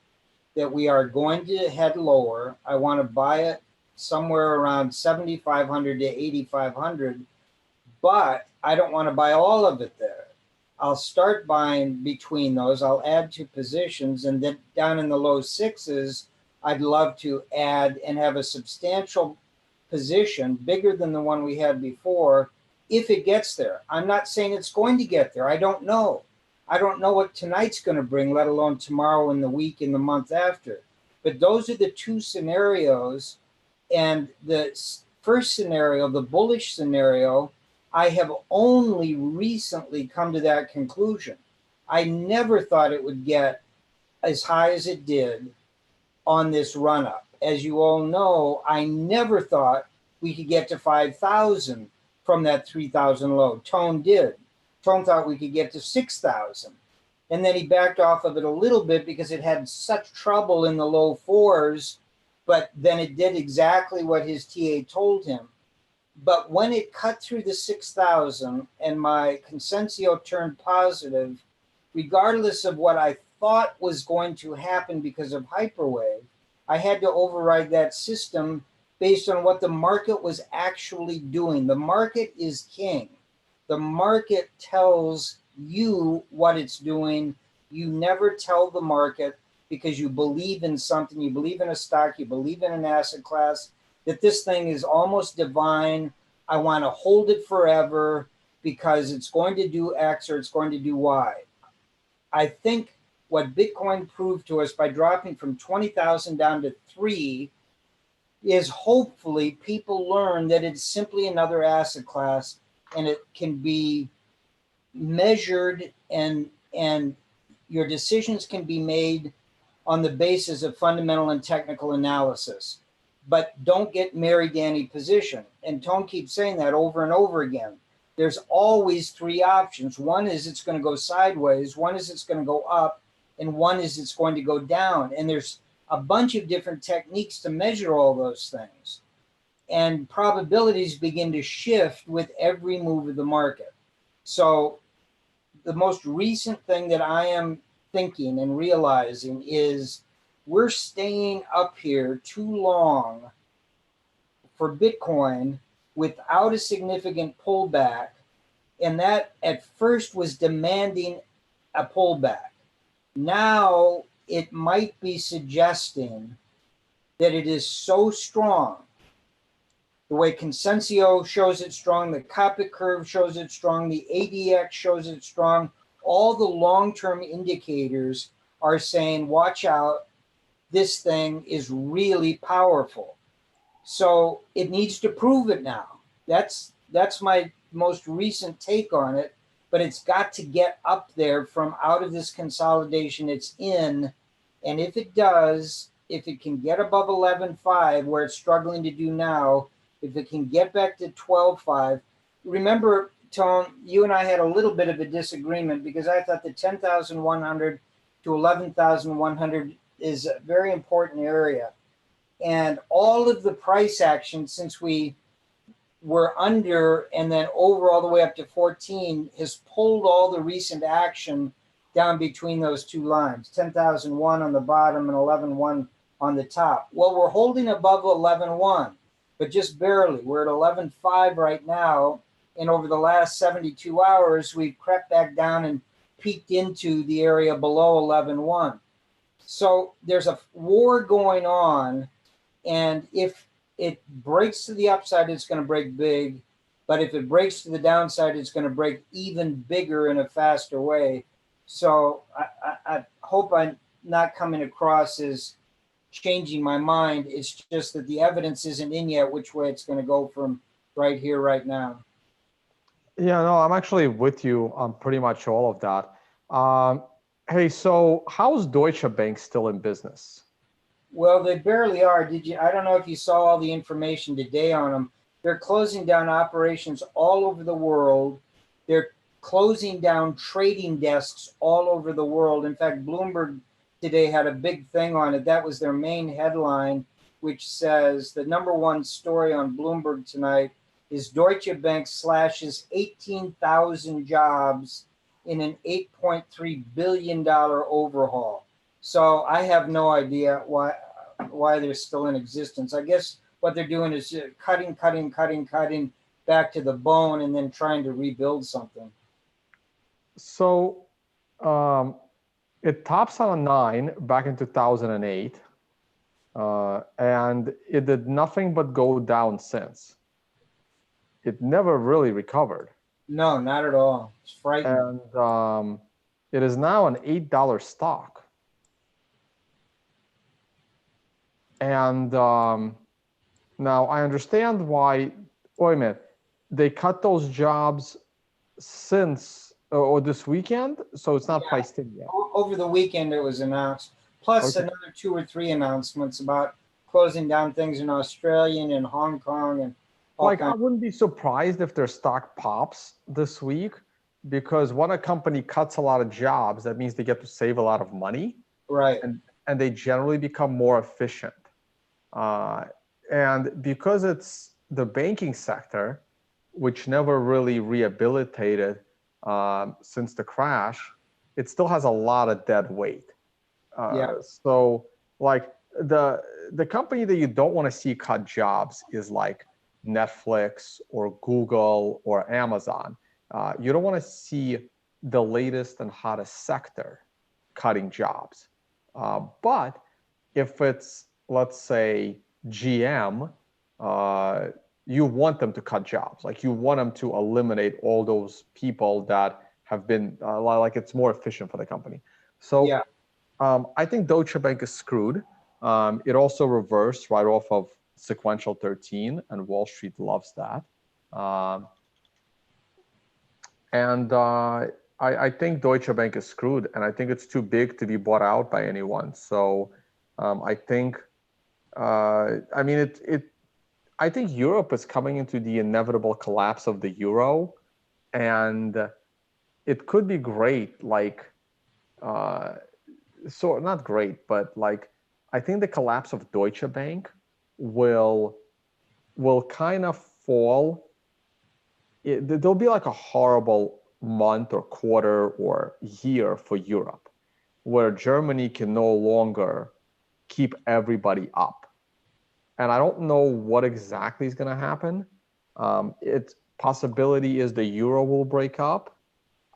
that we are going to head lower. I want to buy it somewhere around 7,500 to 8,500, but I don't want to buy all of it there. I'll start buying between those. I'll add to positions, and then down in the low 6s, I'd love to add and have a substantial position, bigger than the one we had before, if it gets there. I'm not saying it's going to get there. I don't know. I don't know what tonight's going to bring, let alone tomorrow and the week and the month after. But those are the two scenarios. And the first scenario, the bullish scenario, I have only recently come to that conclusion. I never thought it would get as high as it did on this run up. As you all know, I never thought we could get to 5,000 from that 3,000 low. Tone did. Tone thought we could get to 6,000. And then he backed off of it a little bit because it had such trouble in the low 4s, but then it did exactly what his TA told him. But when it cut through the 6,000 and my consensio turned positive, regardless of what I thought was going to happen because of hyperwave, I had to override that system based on what the market was actually doing. The market is king. The market tells you what it's doing. You never tell the market because you believe in something, you believe in a stock, you believe in an asset class, that this thing is almost divine. I want to hold it forever because it's going to do X or it's going to do Y. I think what Bitcoin proved to us by dropping from 20,000 down to 3 is hopefully people learn that it's simply another asset class and it can be measured and your decisions can be made on the basis of fundamental and technical analysis. But don't get married to any position. And Tone keeps saying that over and over again. There's always 3 options. One is it's going to go sideways, one is it's going to go up, and one is it's going to go down. And there's a bunch of different techniques to measure all those things. And probabilities begin to shift with every move of the market. So the most recent thing that I am thinking and realizing is we're staying up here too long for Bitcoin without a significant pullback. And that at first was demanding a pullback. Now it might be suggesting that it is so strong. The way Consensio shows it strong, the Kopit curve shows it strong, the ADX shows it strong. All the long-term indicators are saying, watch out, this thing is really powerful. So it needs to prove it now. That's my most recent take on it, but it's got to get up there from out of this consolidation it's in. And if it does, if it can get above 11.5 where it's struggling to do now, if it can get back to 12.5, remember, Tone, you and I had a little bit of a disagreement because I thought the 10,100 to 11,100 is a very important area. And all of the price action since we were under and then over all the way up to 14 has pulled all the recent action down between those 2 lines, 10,001 on the bottom and 11.1 on the top. Well, we're holding above 11.1, but just barely. We're at 11.5 right now. And over the last 72 hours, we've crept back down and peaked into the area below 11.1. So there's a war going on. And if it breaks to the upside, it's going to break big. But if it breaks to the downside, it's going to break even bigger in a faster way. So I hope I'm not coming across as changing my mind. It's just that the evidence isn't in yet which way it's going to go from right here, right now. Yeah, no, I'm actually with you on pretty much all of that. Hey, so how's Deutsche Bank still in business? Well, they barely are. I don't know if you saw all the information today on them. They're closing down operations all over the world. They're closing down trading desks all over the world. In fact, Bloomberg today had a big thing on it. That was their main headline, which says the #1 story on Bloomberg tonight is Deutsche Bank slashes 18,000 jobs in an $8.3 billion overhaul. So I have no idea why they're still in existence. I guess what they're doing is cutting back to the bone and then trying to rebuild something. So it tops on a 9 back in 2008, and it did nothing but go down since. It never really recovered. No, not at all. It's frightening. And it is now an $8 stock. And now I understand why, wait a minute, they cut those jobs since, or this weekend? So it's not priced in yet. Over the weekend it was announced, plus another 2 or 3 announcements about closing down things in Australia and in Hong Kong and I wouldn't be surprised if their stock pops this week, because when a company cuts a lot of jobs, that means they get to save a lot of money. Right. And they generally become more efficient. And because it's the banking sector, which never really rehabilitated since the crash, it still has a lot of dead weight. So the company that you don't want to see cut jobs is like Netflix or Google or Amazon. You don't want to see the latest and hottest sector cutting jobs. But if it's, let's say, GM, you want them to cut jobs. Like you want them to eliminate all those people that have been like it's more efficient for the company. So Yeah. I think Deutsche Bank is screwed. It also reversed right off of sequential 13, and Wall Street loves that. I think Deutsche Bank is screwed, and I think it's too big to be bought out by anyone. So I think, I mean, I think Europe is coming into the inevitable collapse of the euro, and it could be great. Like, so not great, but like, I think the collapse of Deutsche Bank will kind of fall. There'll be like a horrible month or quarter or year for Europe where Germany can no longer keep everybody up. And I don't know what exactly is going to happen. Its possibility is the euro will break up,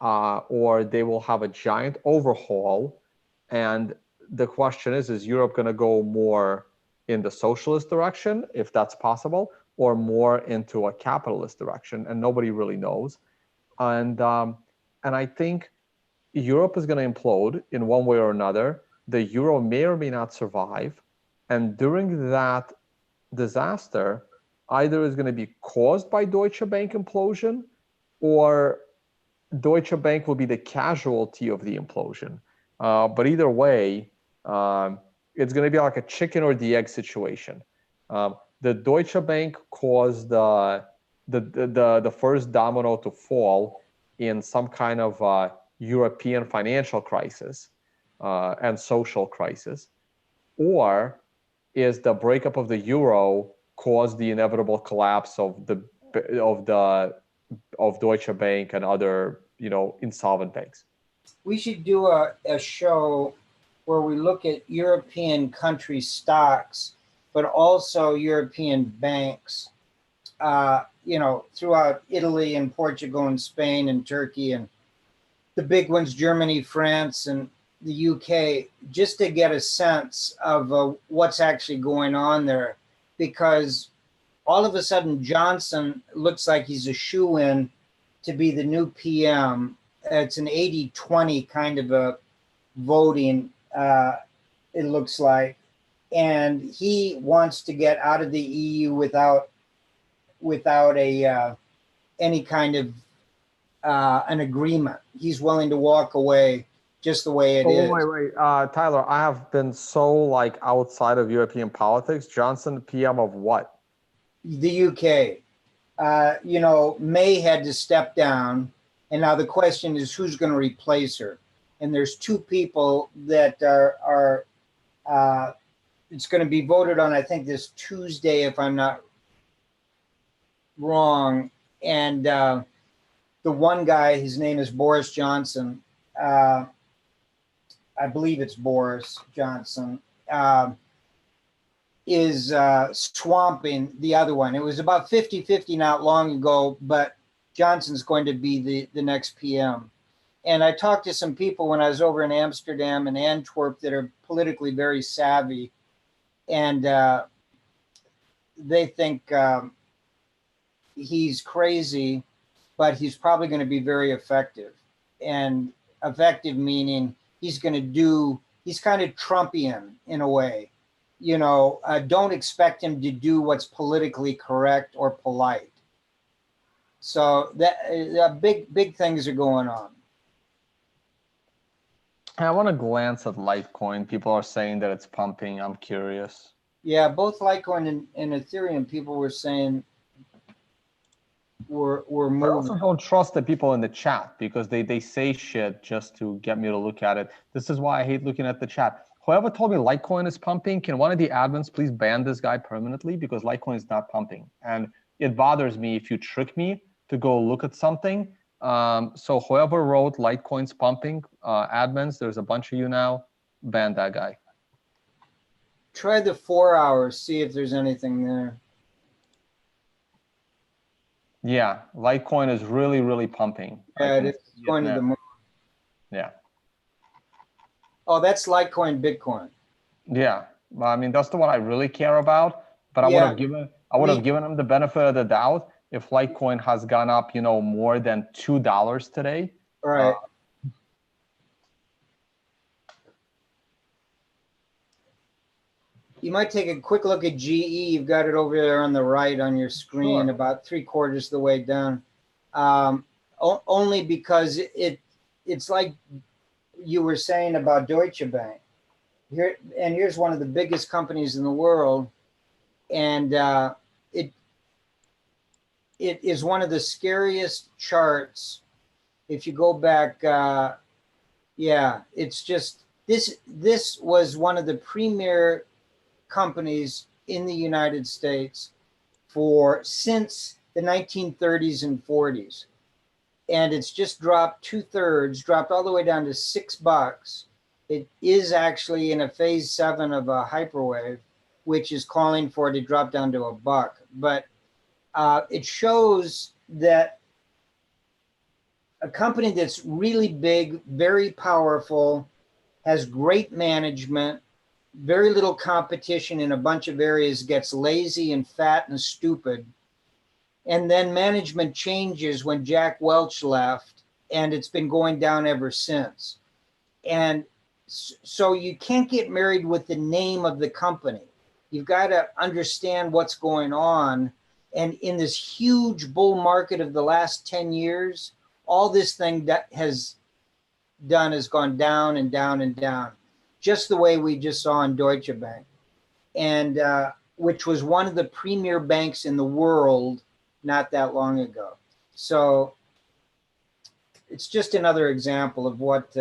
or they will have a giant overhaul. And the question is Europe going to go more in the socialist direction, if that's possible, or more into a capitalist direction? And nobody really knows. And I think Europe is going to implode in one way or another. The euro may or may not survive. And during that disaster, either is going to be caused by Deutsche Bank implosion, or Deutsche Bank will be the casualty of the implosion. But either way, it's going to be like a chicken or the egg situation. The Deutsche Bank caused the first domino to fall in some kind of European financial crisis and social crisis, or is the breakup of the euro caused the inevitable collapse of Deutsche Bank and other insolvent banks? We should do a show where we look at European country stocks, but also European banks, throughout Italy and Portugal and Spain and Turkey and the big ones, Germany, France, and the UK, just to get a sense of what's actually going on there. Because all of a sudden, Johnson looks like he's a shoo-in to be the new PM. It's an 80-20 kind of a voting, it looks like. And he wants to get out of the EU without any kind of an agreement. He's willing to walk away just the way it is. Wait. Tyler, I have been so like outside of European politics. Johnson, PM of what? The UK. May had to step down. And now the question is, who's going to replace her? And there's two people that are it's going to be voted on, I think, this Tuesday, if I'm not wrong. And the one guy, his name is Boris Johnson. I believe it's Boris Johnson, is swamping the other one. It was about 50-50 not long ago, but Johnson's going to be the next PM. And I talked to some people when I was over in Amsterdam and Antwerp that are politically very savvy. And they think he's crazy, but he's probably going to be very effective. And effective meaning he's kind of Trumpian in a way. Don't expect him to do what's politically correct or polite. So that big things are going on. I want to glance at Litecoin. People are saying that it's pumping. I'm curious. Yeah, both Litecoin and Ethereum, people were saying were moving. I also don't trust the people in the chat because they say shit just to get me to look at it. This is why I hate looking at the chat. Whoever told me Litecoin is pumping, can one of the admins please ban this guy permanently, because Litecoin is not pumping. And it bothers me if you trick me to go look at something. So whoever wrote Litecoin's pumping, admins, there's a bunch of you now, ban that guy. Try the 4 hours, see if there's anything there. Yeah, Litecoin is really, really pumping. Yeah, it is going to the moon. Yeah. Oh, that's Litecoin Bitcoin. Yeah. Well, I mean, that's the one I really care about. But I would have given him the benefit of the doubt if Litecoin has gone up, you know, more than $2 today. Right. You might take a quick look at GE. You've got it over there on the right on your screen, Sure. about 3/4 of the way down. Only because it's like you were saying about Deutsche Bank. Here's one of the biggest companies in the world, and it is one of the scariest charts. If you go back, yeah, it's just this was one of the premier companies in the United States since the 1930s and 40s. And it's just dropped 2/3, dropped all the way down to $6. It is actually in a phase 7 of a hyperwave, which is calling for it to drop down to $1. But it shows that a company that's really big, very powerful, has great management, very little competition in a bunch of areas, gets lazy and fat and stupid. And then management changes when Jack Welch left, and it's been going down ever since. And so you can't get married with the name of the company. You've got to understand what's going on. And in this huge bull market of the last 10 years, all this thing that has done has gone down and down and down, just the way we just saw in Deutsche Bank, and which was one of the premier banks in the world not that long ago. So it's just another example of what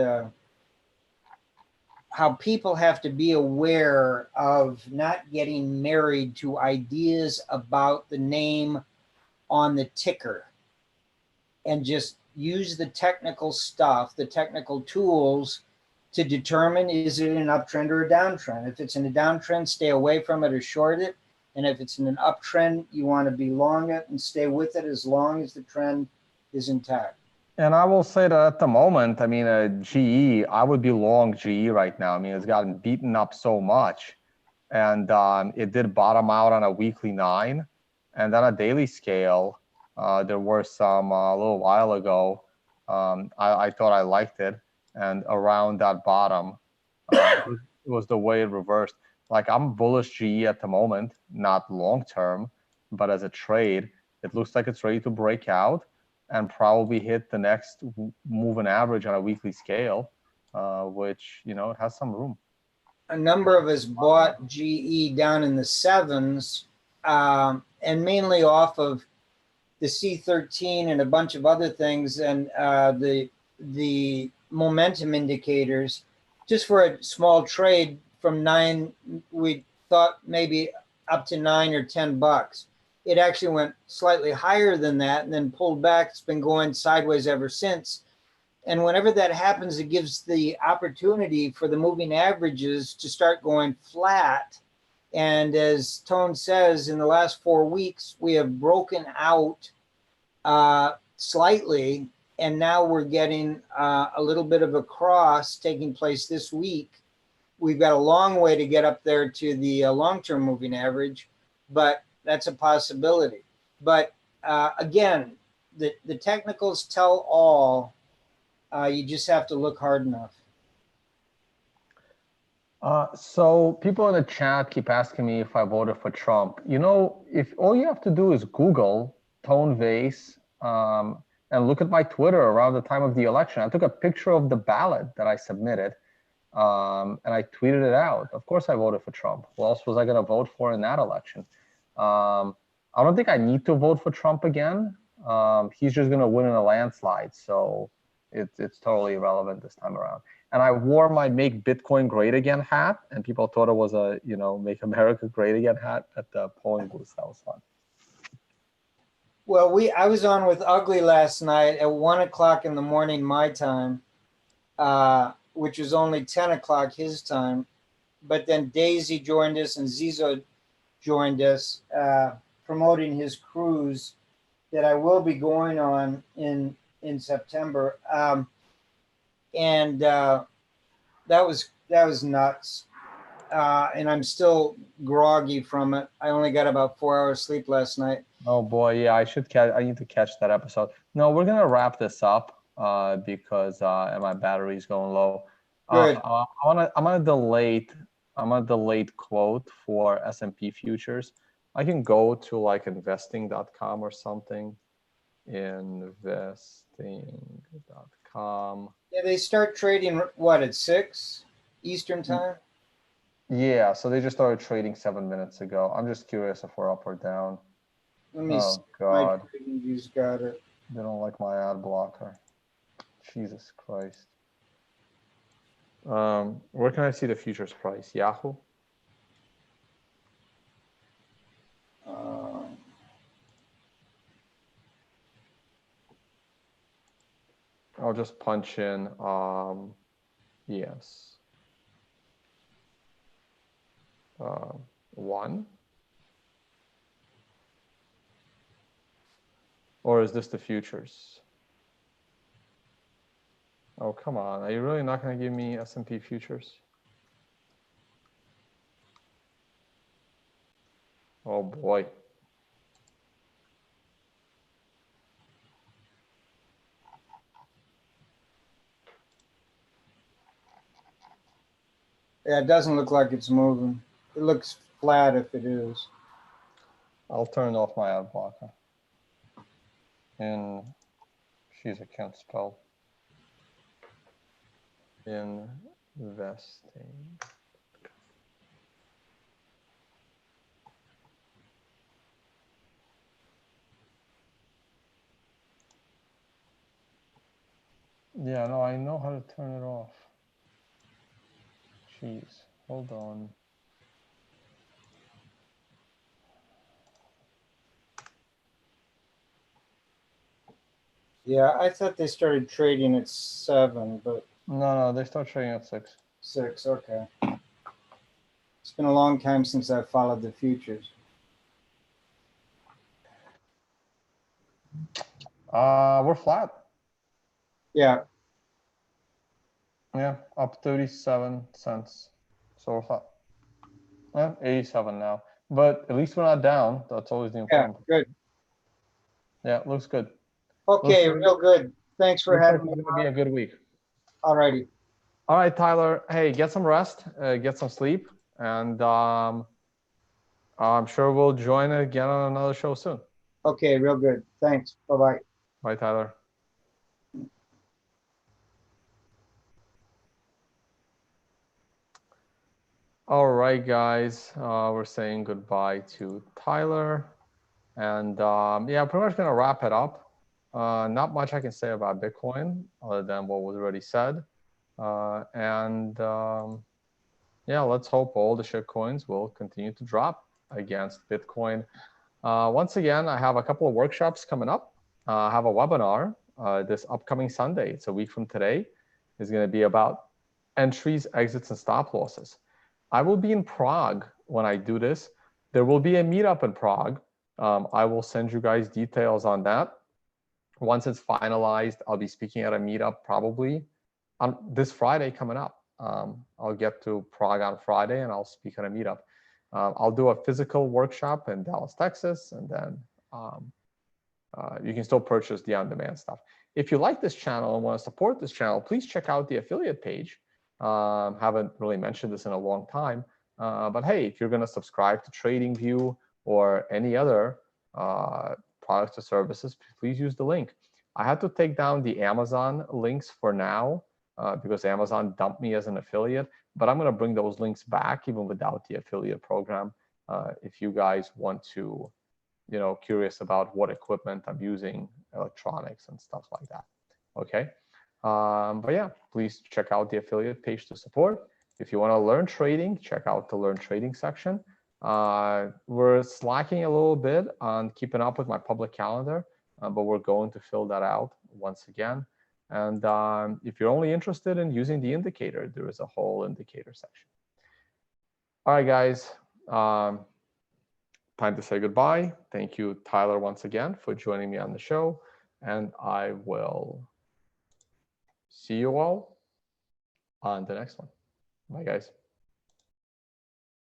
how people have to be aware of not getting married to ideas about the name on the ticker, and just use the technical stuff, the technical tools, to determine, is it an uptrend or a downtrend? If it's in a downtrend, stay away from it or short it. And if it's in an uptrend, you want to be long it and stay with it as long as the trend is intact. And I will say that at the moment, I mean, GE, I would be long GE right now. I mean, it's gotten beaten up so much. And it did bottom out on a weekly 9. And then a daily scale, there were some a little while ago. I thought I liked it. And around that bottom, it was the way it reversed. Like, I'm bullish GE at the moment, not long term, but as a trade, it looks like it's ready to break out and probably hit the next moving average on a weekly scale, which, you know, it has some room. A number of us bought GE down in the 7s, and mainly off of the C13 and a bunch of other things, and the momentum indicators, just for a small trade from 9, we thought maybe up to $9 or $10. It actually went slightly higher than that and then pulled back. It's been going sideways ever since. And whenever that happens, it gives the opportunity for the moving averages to start going flat. And as Tone says, in the last 4 weeks, we have broken out slightly. And now we're getting a little bit of a cross taking place this week. We've got a long way to get up there to the long-term moving average, but that's a possibility. But again, the technicals tell all. You just have to look hard enough. So people in the chat keep asking me if I voted for Trump. You know, if all you have to do is Google Tone Vase and look at my Twitter around the time of the election. I took a picture of the ballot that I submitted, and I tweeted it out. Of course I voted for Trump. Who else was I going to vote for in that election? I don't think I need to vote for Trump again. He's just going to win in a landslide. So it's totally irrelevant this time around. And I wore my Make Bitcoin Great Again hat, and people thought it was a, you know, Make America Great Again hat at the polling booth. That was fun. Well, I was on with Ugly last night at 1 o'clock in the morning, my time, which was only 10 o'clock his time. but then Daisy joined us and Zizo joined us, promoting his cruise that I will be going on in September. And that was nuts. And I'm still groggy from it. I only got about 4 hours sleep last night. Oh boy, yeah, I need to catch that episode. No, we're gonna wrap this up because my battery's going low. Good. I'm on a delayed quote for S&P futures. I can go to like investing.com or something. Investing.com. Yeah, they start trading what at 6 Eastern time? Yeah, so they just started trading 7 minutes ago. I'm just curious if we're up or down. Let me see. God. My trading views got it. They don't like my ad blocker. Jesus Christ. Where can I see the futures price? Yahoo? I'll just punch in yes. 1. Or is this the futures? Oh, come on. Are you really not going to give me S&P futures? Oh, boy. Yeah, it doesn't look like it's moving. It looks flat if it is. I'll turn off my ad blocker. And she's a can't spell. Investing. Yeah, no, I know how to turn it off. Jeez, hold on. Yeah, I thought they started trading at 7, but No, they start trading at 6. 6, okay. It's been a long time since I followed the futures. We're flat. Yeah. Yeah, up 37 cents. So we're flat. Yeah, 87 now. But at least we're not down. That's always the important. Yeah, good. Yeah, looks good. Okay, real good. Thanks for having me. It's going to be a good week. All righty. All right, Tyler. Hey, get some rest, get some sleep, and I'm sure we'll join again on another show soon. Okay, real good. Thanks. Bye-bye. Bye, Tyler. All right, guys, we're saying goodbye to Tyler. And yeah, pretty much going to wrap it up. Not much I can say about Bitcoin other than what was already said. Yeah, let's hope all the shitcoins will continue to drop against Bitcoin. Once again, I have a couple of workshops coming up. I have a webinar this upcoming Sunday. It's a week from today. It's going to be about entries, exits, and stop losses. I will be in Prague when I do this. There will be a meetup in Prague. I will send you guys details on that. Once it's finalized, I'll be speaking at a meetup probably on this Friday coming up. I'll get to Prague on Friday and I'll speak at a meetup. I'll do a physical workshop in Dallas, Texas, and then you can still purchase the on-demand stuff. If you like this channel and want to support this channel, please check out the affiliate page. Haven't really mentioned this in a long time, but hey, if you're going to subscribe to TradingView or any other products or services, please use the link. I had to take down the Amazon links for now because Amazon dumped me as an affiliate, but I'm going to bring those links back even without the affiliate program. If you guys want to, curious about what equipment I'm using, electronics and stuff like that. Okay. But yeah, please check out the affiliate page to support. If you want to learn trading, check out the Learn Trading section. We're slacking a little bit on keeping up with my public calendar, but we're going to fill that out once again. And if you're only interested in using the indicator, there is a whole indicator section. All right, guys. Time to say goodbye. Thank you, Tyler, once again for joining me on the show. And I will see you all on the next one. Bye, guys.